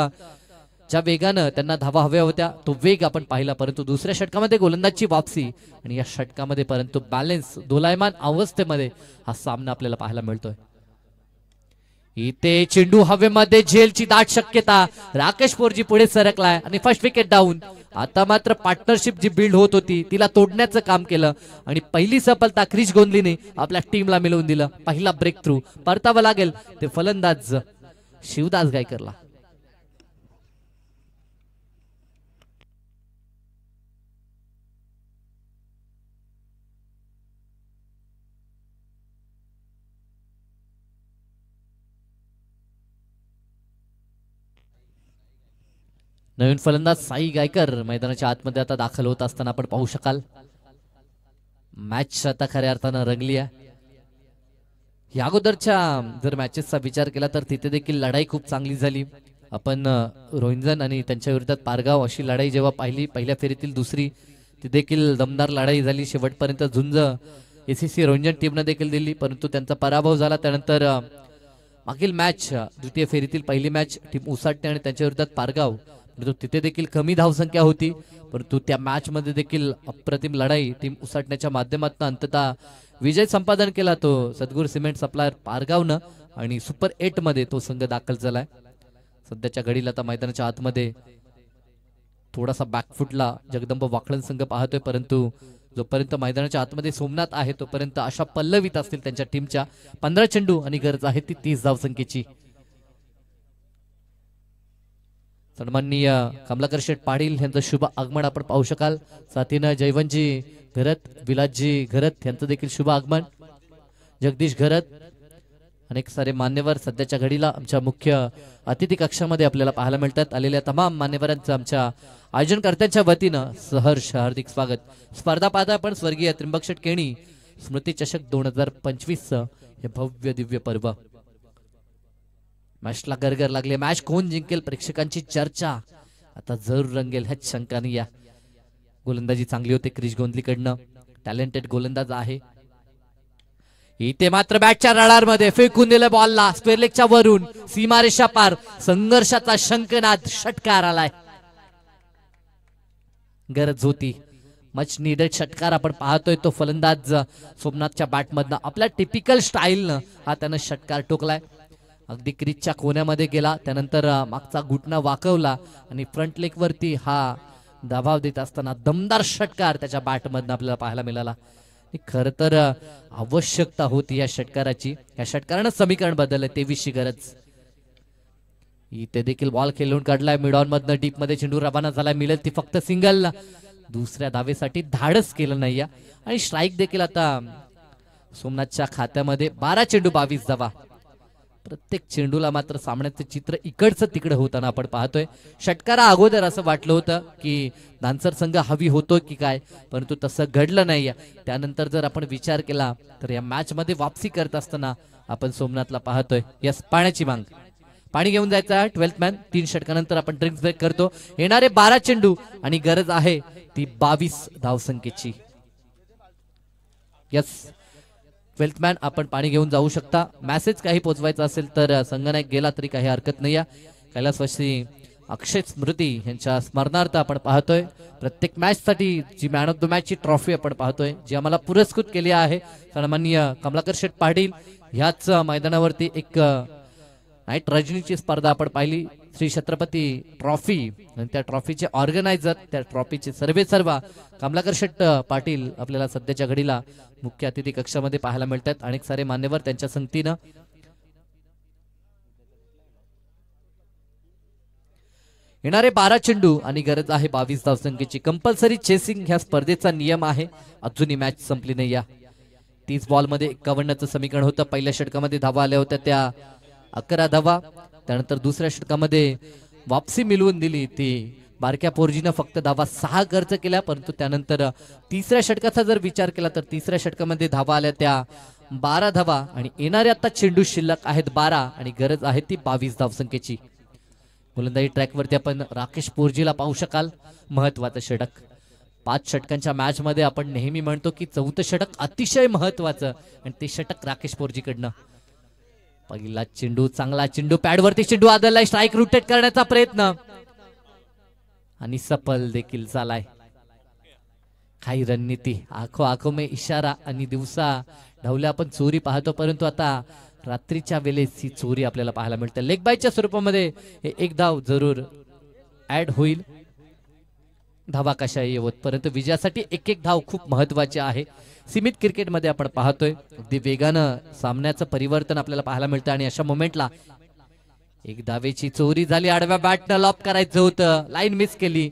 ज्या वेगानं त्यांना धावा हव्या होत्या तो वेग आपण पाहिला, परंतु दुसऱ्या षटकामध्ये गोलंदाजची वापसी आणि या षटकामध्ये परंतु बॅलन्स दोलायमान अवस्थेमध्ये हा सामना आपल्याला पाहायला मिळतोय. इथे चेंडू हवेमध्ये झेलची दाट शक्यता. राकेश पोरजी पुढे सरकलाय आणि फर्स्ट विकेट डाऊन. आता मात्र पार्टनरशिप जी बिल्ड होत होती तिला तोडण्याचं काम केलं आणि पहिली सफलता क्रिश गोंधलीने आपल्या टीमला मिळवून दिलं. पहिला ब्रेक थ्रू परतावा लागेल ते फलंदाज शिवदास गायकरला. नवीन फलंदाज साई गायकर मैदानाच्या आतमध्ये आता दाखल होत असताना आपण पाहू शकाल. मॅच आता खऱ्या अर्थानं रंगली आहे. या अगोदरच्या जर मॅचेसचा विचार केला तर तिथे देखील लढाई खूप चांगली झाली. आपण रोहिंजन आणि त्यांच्या विरोधात पारगाव अशी लढाई जेव्हा पाहिली, पहिल्या फेरीतील दुसरी, ती देखील दमदार लढाई झाली. शेवटपर्यंत झुंज एसीसी रोहिंजन टीमनं देखील दिली, परंतु त्यांचा पराभव झाला. त्यानंतर मागील मॅच द्वितीय फेरीतील पहिली मॅच टीम उसाटणे आणि त्यांच्या विरोधात पारगाव, परंतु तिथे देखील कमी धावसंख्या होती, परंतु त्या मॅच मध्ये देखील अप्रतिम लढाई टीम उसाटण्याच्या माध्यमातून अंततः विजय संपादन केला तो सद्गुरू सिमेंट सप्लायर पारगावनं आणि सुपर 8 मध्ये तो संघ दाखल झालाय. सध्याच्या घडीला आता मैदानाच्या आतमध्ये थोडासा बॅकफुटला जगदंब वाकळण संघ पाहतोय, परंतु जोपर्यंत मैदानाच्या आतमध्ये सोमनाथ आहे तोपर्यंत अशा पल्लवीत असतील त्यांच्या टीमच्या. 15 चेंडू आणि गरज आहे ती 30 धावसंख्येची. सन्माननीय कमलाकर शेठ पाटील यांचं शुभ आगमन आपण पाहू शकाल. साथीनं जयवंतजी घरत, विलासजी घरत यांचं देखील शुभ आगमन. जगदीश घरत, अनेक सारे मान्यवर सध्याच्या घडीला आमच्या मुख्य अतिथी कक्षामध्ये आपल्याला पाहायला मिळतात. आलेल्या तमाम मान्यवरांचं आमच्या आयोजनकर्त्यांच्या वतीनं सहर्ष हार्दिक स्वागत. स्पर्धा पाहता आपण स्वर्गीय त्र्यंबक शेठ केणी स्मृती चषक 2025 हे भव्य दिव्य पर्व. मॅचला गरगर लागले. मॅच कोण जिंकेल प्रेक्षकांची चर्चा आता जरूर रंगेल ह्याच शंकाने. या गोलंदाजी चांगली होते क्रिश गोंधलीकडनं, टॅलेंटेड गोलंदाज आहे. इथे मात्र बॅटच्या रडार मध्ये फेकून दिलं बॉलला स्क्वेअर लेगच्या वरून, सीमारेषा पार. संघर्षाचा शंखनाद, षटकार आलाय. गरज होती, मच नीडेड षटकार आपण पाहतोय. तो फलंदाज सोमनाथच्या बॅटमधनं आपल्या टिपिकल स्टाईलनं हा त्यानं षटकार टोकलाय. अगदी क्रीजच्या कोण्यामध्ये गेला, त्यानंतर मागचा घुटणा वाकवला आणि फ्रंट लेग वरती हा दबाव देत असताना दमदार षटकार त्याच्या बॅटमधनं आपल्याला पाहायला मिळाला. खर तर आवश्यकता होती या षटकाराची. या षटकारानं समीकरण बदललं, 23ची गरज. इथे देखील बॉल खेळून काढलाय मिड ऑन मधनं, डीप मध्ये चेंडू रवाना झालाय. मिळेल ती फक्त सिंगल. दुसऱ्या धावेसाठी धाडस केलं नाही आणि स्ट्राईक देखील आता सोमनाथच्या खात्यामध्ये. 12 चेंडू 22 धावा. प्रत्येक चेंडूला मात्र सामन्याचं चित्र इकडचं तिकडे होताना आपण पाहतोय. षटकारा अगोदर असं वाटलं होतं की दानसर संघ हवी होतो की काय, परंतु तसं घडलं नाही. त्यानंतर जर आपण विचार केला तर या मॅच मध्ये वापसी करत असताना आपण सोमनाथला पाहतोय. यस, पाण्याची मांग, पाणी घेऊन जायचं आहे 12th मॅन. 3 षटकानंतर आपण ड्रिंक्स ब्रेक करतो. येणारे 12 चेंडू आणि गरज आहे ती 22 धावसंख्येची. यस, 12th मॅन आपण पाणी घेऊन जाऊ शकता. मेसेज काही पोहोचवायचा असेल तर संगनायक गेला तरी काही हरकत नाही. कैलासवासी अक्षय स्मृती यांच्या स्मरणार्थ आपण पाहतोय. प्रत्येक मॅच साठी जी मॅन ऑफ द मॅच ची ट्रॉफी आपण पाहतोय, जी आम्हाला पुरस्कृत केली आहे सन्माननीय कमलाकर शेठ पाटील. ह्याच मैदानावरती एक नाईट रजनीची स्पर्धा आपण पाहिली, श्री छत्रपती ट्रॉफी, आणि त्या ट्रॉफीचे ऑर्गनायझर, त्या ट्रॉफीचे सर्व कमलाकर शेठ पाटील आपल्याला सध्याच्या घडीला मुख्य अतिथी कक्षामध्ये पाहायला मिळतात. अनेक सारे मान्यवर त्यांच्या संगतीनं. येणारे 12 चेंडू आणि गरज आहे 22 धावसंख्येची. कंपल्सरी चेसिंग ह्या स्पर्धेचा नियम आहे. अजूनही मॅच संपली नाही. 30 बॉल मध्ये 51चं समीकरण होतं. पहिल्या षटकामध्ये धावा आल्या होत्या त्या 11 धावा. त्यानंतर दुसऱ्या षटकामध्ये वापसी मिळवून दिली ती बारक्या पोरजीनं फक्त धावा 6 खर्च केल्या, परंतु त्यानंतर तिसऱ्या षटकाचा जर विचार केला तर तिसऱ्या षटकामध्ये धावा आल्या त्या 12 धावा आणि येणारे आता चेंडू शिल्लक आहेत 12 आणि गरज आहे ती 22 धावसंख्येची. गोलंदाजी ट्रॅकवरती आपण राकेश पोरजीला पाहू शकाल. महत्वाचं षटक 5 षटकांच्या मॅच मध्ये आपण नेहमी म्हणतो की 4थं षटक अतिशय महत्वाचं आणि ते षटक राकेश पोरजीकडनं. पहिला चेंडू, चांगला चेंडू, पॅडवरती चेंडू आदळलाय, स्ट्राईक रोटेट करण्याचा प्रयत्न आणि सफल देखील झालाय. काही रणनीती, आखो में इशारा आणि दिवसा ढवल्या आपण चोरी पाहतो, परंतु आता रात्रीच्या वेळेस ही चोरी आपल्याला पाहायला मिळते. लेग बायच्या स्वरूपामध्ये एक धाव जरूर ऍड होईल. धावा कशा येवत, परंतु विजयासाठी एक एक धाव खूप महत्वाची आहे. सीमित क्रिकेटमध्ये आपण पाहतोय अगदी वेगानं सामन्याचं परिवर्तन आपल्याला पाहायला मिळतं आणि अशा मोमेंटला एक धावेची चोरी झाली, आडव्या बॅटनं लॉप करायचं होतं, लाईन मिस केली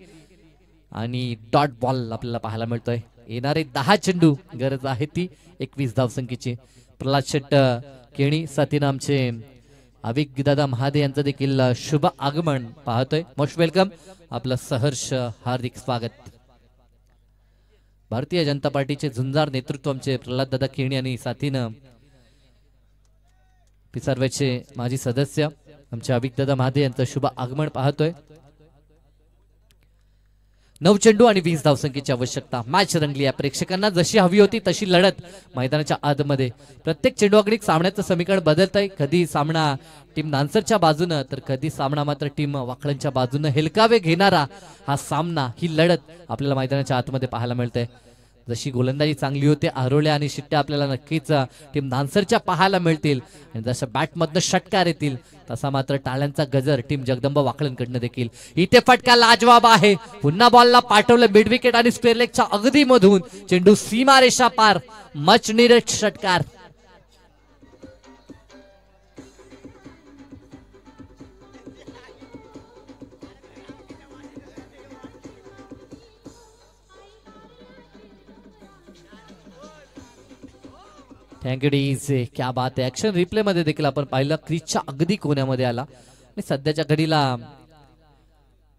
आणि डॉट बॉल आपल्याला पाहायला मिळतोय. येणारे 10 चेंडू, गरज आहे ती 21 धावसंख्येची. प्रल्हाद शेट्ट केणी साथीनं आमचे अविक दादा महादे यांचं देखील शुभ आगमन पाहतोय. मोस्ट वेलकम, आपलं सहर्ष हार्दिक स्वागत. भारतीय जनता पार्टीचे झुंजार नेतृत्व आमचे प्रल्हाद दादा केणी आणि साथीनं पिसारवेचे माजी सदस्य आमचे अविक दादा महादे यांचं शुभ आगमन पाहतोय. 9 चेंडू आणि 20 धावसंख्येची आवश्यकता. मॅच रंगली आहे. प्रेक्षकांना जशी हवी होती तशी लढत मैदानाच्या आतमध्ये. प्रत्येक चेंडू आगणिक सामन्याचं समीकरण बदलत आहे. कधी सामना टीम नान्सरच्या बाजूनं तर कधी सामना मात्र टीम वाकळणच्या बाजूनं हेलकावे घेणारा हा सामना, ही लढत आपल्याला मैदानाच्या आतमध्ये पाहायला मिळते. जशी गोलंदाजी चांगली होते, आरोळ्या आणि शिट्ट्या आपल्याला नक्कीच टीम नान्सरच्या पाहायला मिळतील आणि जसं बॅटमधनं षटकार येतील तसा मात्र टाळ्यांचा गजर टीम जगदंब वाकळणकडनं देखील. इथे फटका लाजवाब आहे. पुन्हा बॉलला पाठवलं मिड विकेट आणि स्क्वेअर लेगच्या अगदी मधून चेंडू सीमारेषा पार, मच नीडेड षटकार. थँक्यू डीजे, क्या बात आहे. ऍक्शन रिप्ले मध्ये देखील आपण पाहिलं क्रीजच्या अगदी कोण्यामध्ये आला आणि सध्याच्या घडीला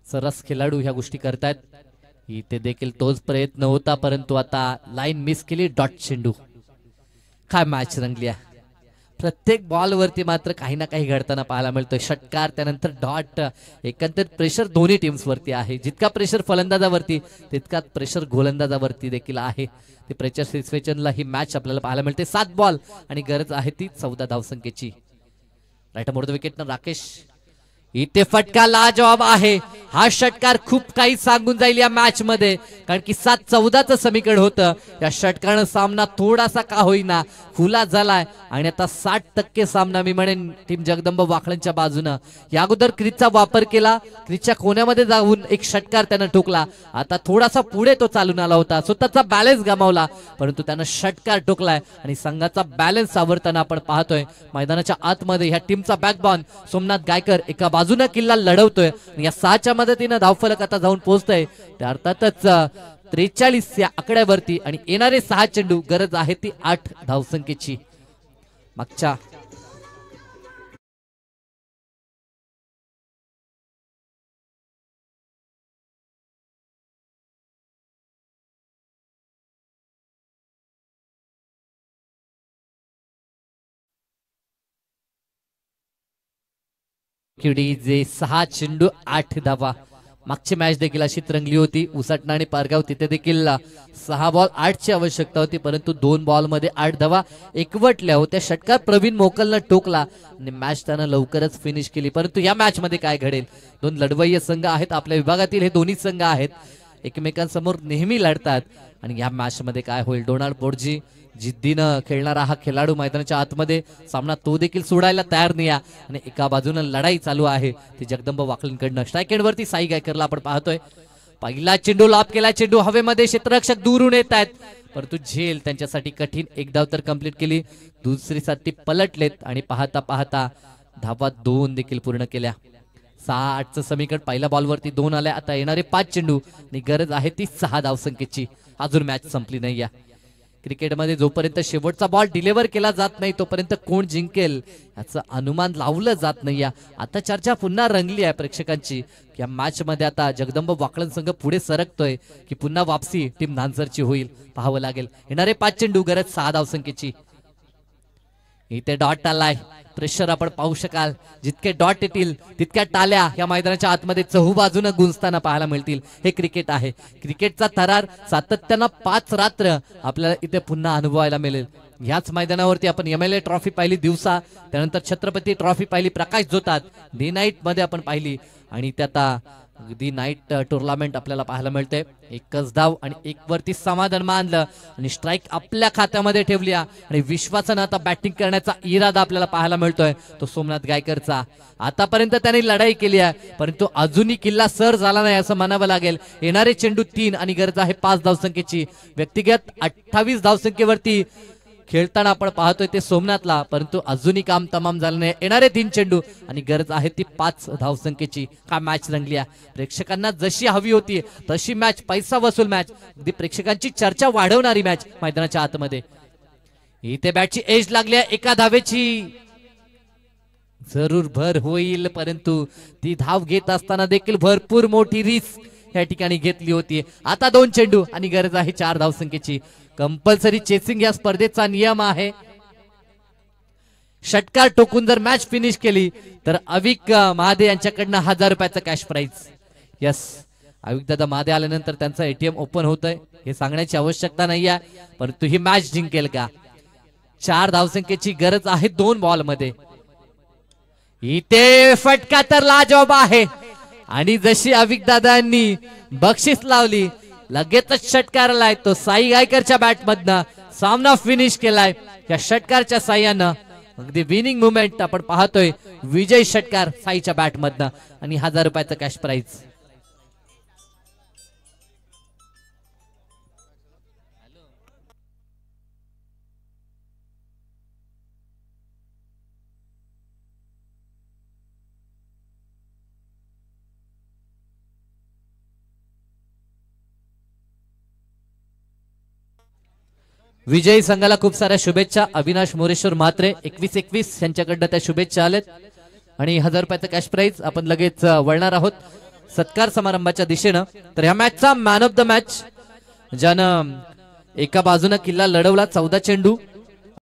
सरस खेळाडू ह्या गोष्टी करतायत. इथे देखील तोच प्रयत्न होता, परंतु आता लाईन मिस केली, डॉट चेंडू. काय मॅच रंगली आहे. प्रत्येक बॉल वरती मात्र काही ना काही घडताना पाहायला मिळतोय. षटकार, त्यानंतर डॉट, एकंदरीत प्रेशर दोन्ही टीम्स वरती आहे. जितका प्रेशर फलंदाजावरती तितकाच प्रेशर गोलंदाजावरती देखील आहे. ते प्रेशर सिच्युएशनला ही मॅच आपल्याला पाहायला मिळते. 7 बॉल आणि गरज आहे ती 14 धावसंख्येची. राईट मोड विकेटनं राकेश. इथे फटका लाजवाब आहे. हा षटकार खूप काही सांगून जाईल या मॅच मध्ये, कारण की 7-14चं समीकरण होतं. या षटकानं सामना थोडासा का होईना खुला झालाय आणि आता 60% सामना मी म्हणेन टीम जगदंब वाकळणच्या बाजूनं. या अगोदर क्रीजचा वापर केला, क्रीजच्या कोण्यामध्ये जाऊन एक षटकार त्यानं ठोकला. आता थोडासा पुढे तो चालून आला होता, स्वतःचा बॅलन्स गमावला, परंतु त्यानं षटकार ठोकलाय आणि संघाचा बॅलन्स सावरताना आपण पाहतोय. मैदानाच्या आतमध्ये ह्या टीमचा बॅकबॉन सोमनाथ गायकर एका बाजूने किल्ला लढवतोय. या 6च्या मदतीने धावफलक आता जाऊन पोहोचतोय. त्या अर्थातच 43 या आकड्यावरती आणि येणारे 6 चेंडू, गरज आहे ती 8 धावसंख्येची. मागच्या जे 6 चेंडू 8 धावा. मागची मॅच देखील अशीच रंगली होती. उसटणा आणि पारगाव, तिथे देखील 6 बॉल 8ची आवश्यकता होती, परंतु 2 बॉल मध्ये 8 धावा एकवटल्या होत्या. षटकार प्रवीण मोकलनं टोकला आणि मॅच त्यानं लवकरच फिनिश केली. परंतु या मॅच मध्ये काय घडेल, 2 लढवय्ये संघ आहेत आपल्या विभागातील. हे दोन्ही संघ आहेत, एकमेकांसमोर नेहमी लढतात आणि या मॅच मध्ये काय होईल. डोनाल्ड बोर्जी जिद्दीनं खेळणारा हा खेळाडू मैदानाच्या आतमध्ये, सामना तो देखील सोडायला तयार नाही आणि एका बाजूनं लढाई चालू आहे ती जगदंब वाकळणकडनं. स्ट्राईक एंडवरती साई गायकरला आपण पाहतोय. पहिला चेंडू लॉब केला, चेंडू हवेमध्ये, क्षेत्ररक्षक दूरून येत आहेत, परंतु झेल त्यांच्यासाठी कठीण. एक धाव तर कंप्लीट केली, दुसरी साठी पलटलेत आणि पाहता पाहता धावा 2 देखील पूर्ण केल्या. 6-8चं समीकरण. पहिल्या बॉलवरती 2 आल्या. आता येणारे 5 चेंडू आणि गरज आहे ती 6 धावसंख्येची. अजून मॅच संपली नाही. क्रिकेटमध्ये जोपर्यंत शेवटचा बॉल डिलिव्हर केला जात नाही तोपर्यंत कोण जिंकेल याचं अनुमान लावलं जात नाही. आता चर्चा पुन्हा रंगली आहे प्रेक्षकांची. या मॅच मध्ये आता जगदंब वाकळण संघ पुढे सरकतोय की पुन्हा वापसी टीम नांझरची होईल पाहावं लागेल. येणारे 5 चेंडू गरज 6 धावसंख्येची. इथे डॉट आलाय, प्रेशर आपण पाहू शकाल. जितके डॉट येतील तितक्या टाल्या या मैदानाच्या आतमध्ये चहूबाजूने गुंजताना पाहायला मिळतील. हे क्रिकेट आहे. क्रिकेटचा थरार सातत्यानं 5 रात्र आपल्याला इथे पुन्हा अनुभवायला मिळेल. याच मैदानावरती आपण MLA ट्रॉफी पाहिली दिवसा, त्यानंतर छत्रपती ट्रॉफी पाहिली प्रकाश जोतात, डे नाईट मध्ये आपण पाहिली आणि ते आता अगदी नाईट टुर्नामेंट आपल्याला पाहायला मिळते. एकच धाव आणि 1 वरती समाधान मानलं आणि स्ट्राईक आपल्या खात्यामध्ये ठेवली आणि विश्वासानं आता बॅटिंग करण्याचा इरादा आपल्याला पाहायला मिळतोय तो सोमनाथ गायकरचा. आतापर्यंत त्यांनी लढाई केली आहे परंतु अजूनही किल्ला सर झाला नाही असं म्हणावं लागेल. येणारे चेंडू 3 आणि गरज आहे 5 धावसंख्येची. व्यक्तिगत 28 धावसंख्येवरती खेळताना आपण पाहतोय ते सोमनाथला, परंतु अजूनही काम तमाम झालं नाही. येणारे 3 चेंडू आणि गरज आहे ती 5 धावसंख्येची. का मॅच रंगली आहे. प्रेक्षकांना जशी हवी होती तशी मॅच, पैसा वसूल मॅच, अगदी प्रेक्षकांची चर्चा वाढवणारी मॅच मैदानाच्या आतमध्ये. इथे बॅटची एज लागली आहे. 1 धावेची जरूर भर होईल परंतु ती धाव घेत असताना देखील भरपूर मोठी रिस्क या ठिकाणी घेतली होती. आता 2 चेंडू आणि गरज आहे 4 धावसंख्येची. कंपल्सरी चेसिंग या स्पर्धेचा नियम आहे. षटकार टोकून जर मॅच फिनिश केली तर अविक महादे यांच्याकडनं 1000 रुपयाचा कॅश प्राइज. यस, अविक दादा महादे आल्यानंतर त्यांचा ATM ओपन होतोय हे सांगण्याची आवश्यकता नाही आहे, परंतु ही मॅच जिंकेल का. 4 धावसंख्येची गरज आहे 2 बॉल मध्ये. इथे फटका तर लाजवाब आहे आणि जशी अविक दादांनी बक्षीस लावली लगेचच षटकार आलाय तो साई गायकरच्या बॅट मधनं. सामना फिनिश केलाय या षटकारच्या साह्यानं. अगदी विनिंग मुवमेंट आपण पाहतोय. विजय षटकार साईच्या बॅट मधनं आणि 1000 रुपयाचं कॅश प्राइज. विजयी संघाला खूप साऱ्या शुभेच्छा. अविनाश मोरेश्वर म्हात्रे 21-21 यांच्याकडनं त्या शुभेच्छा आलेत आणि 1000 रुपयाचा कॅश प्राइज. आपण लगेच वळणार आहोत सत्कार समारंभाच्या दिशेनं. तर ह्या मॅचचा मॅन ऑफ द मॅच ज्यानं एका बाजूने किल्ला लढवला 14 चेंडू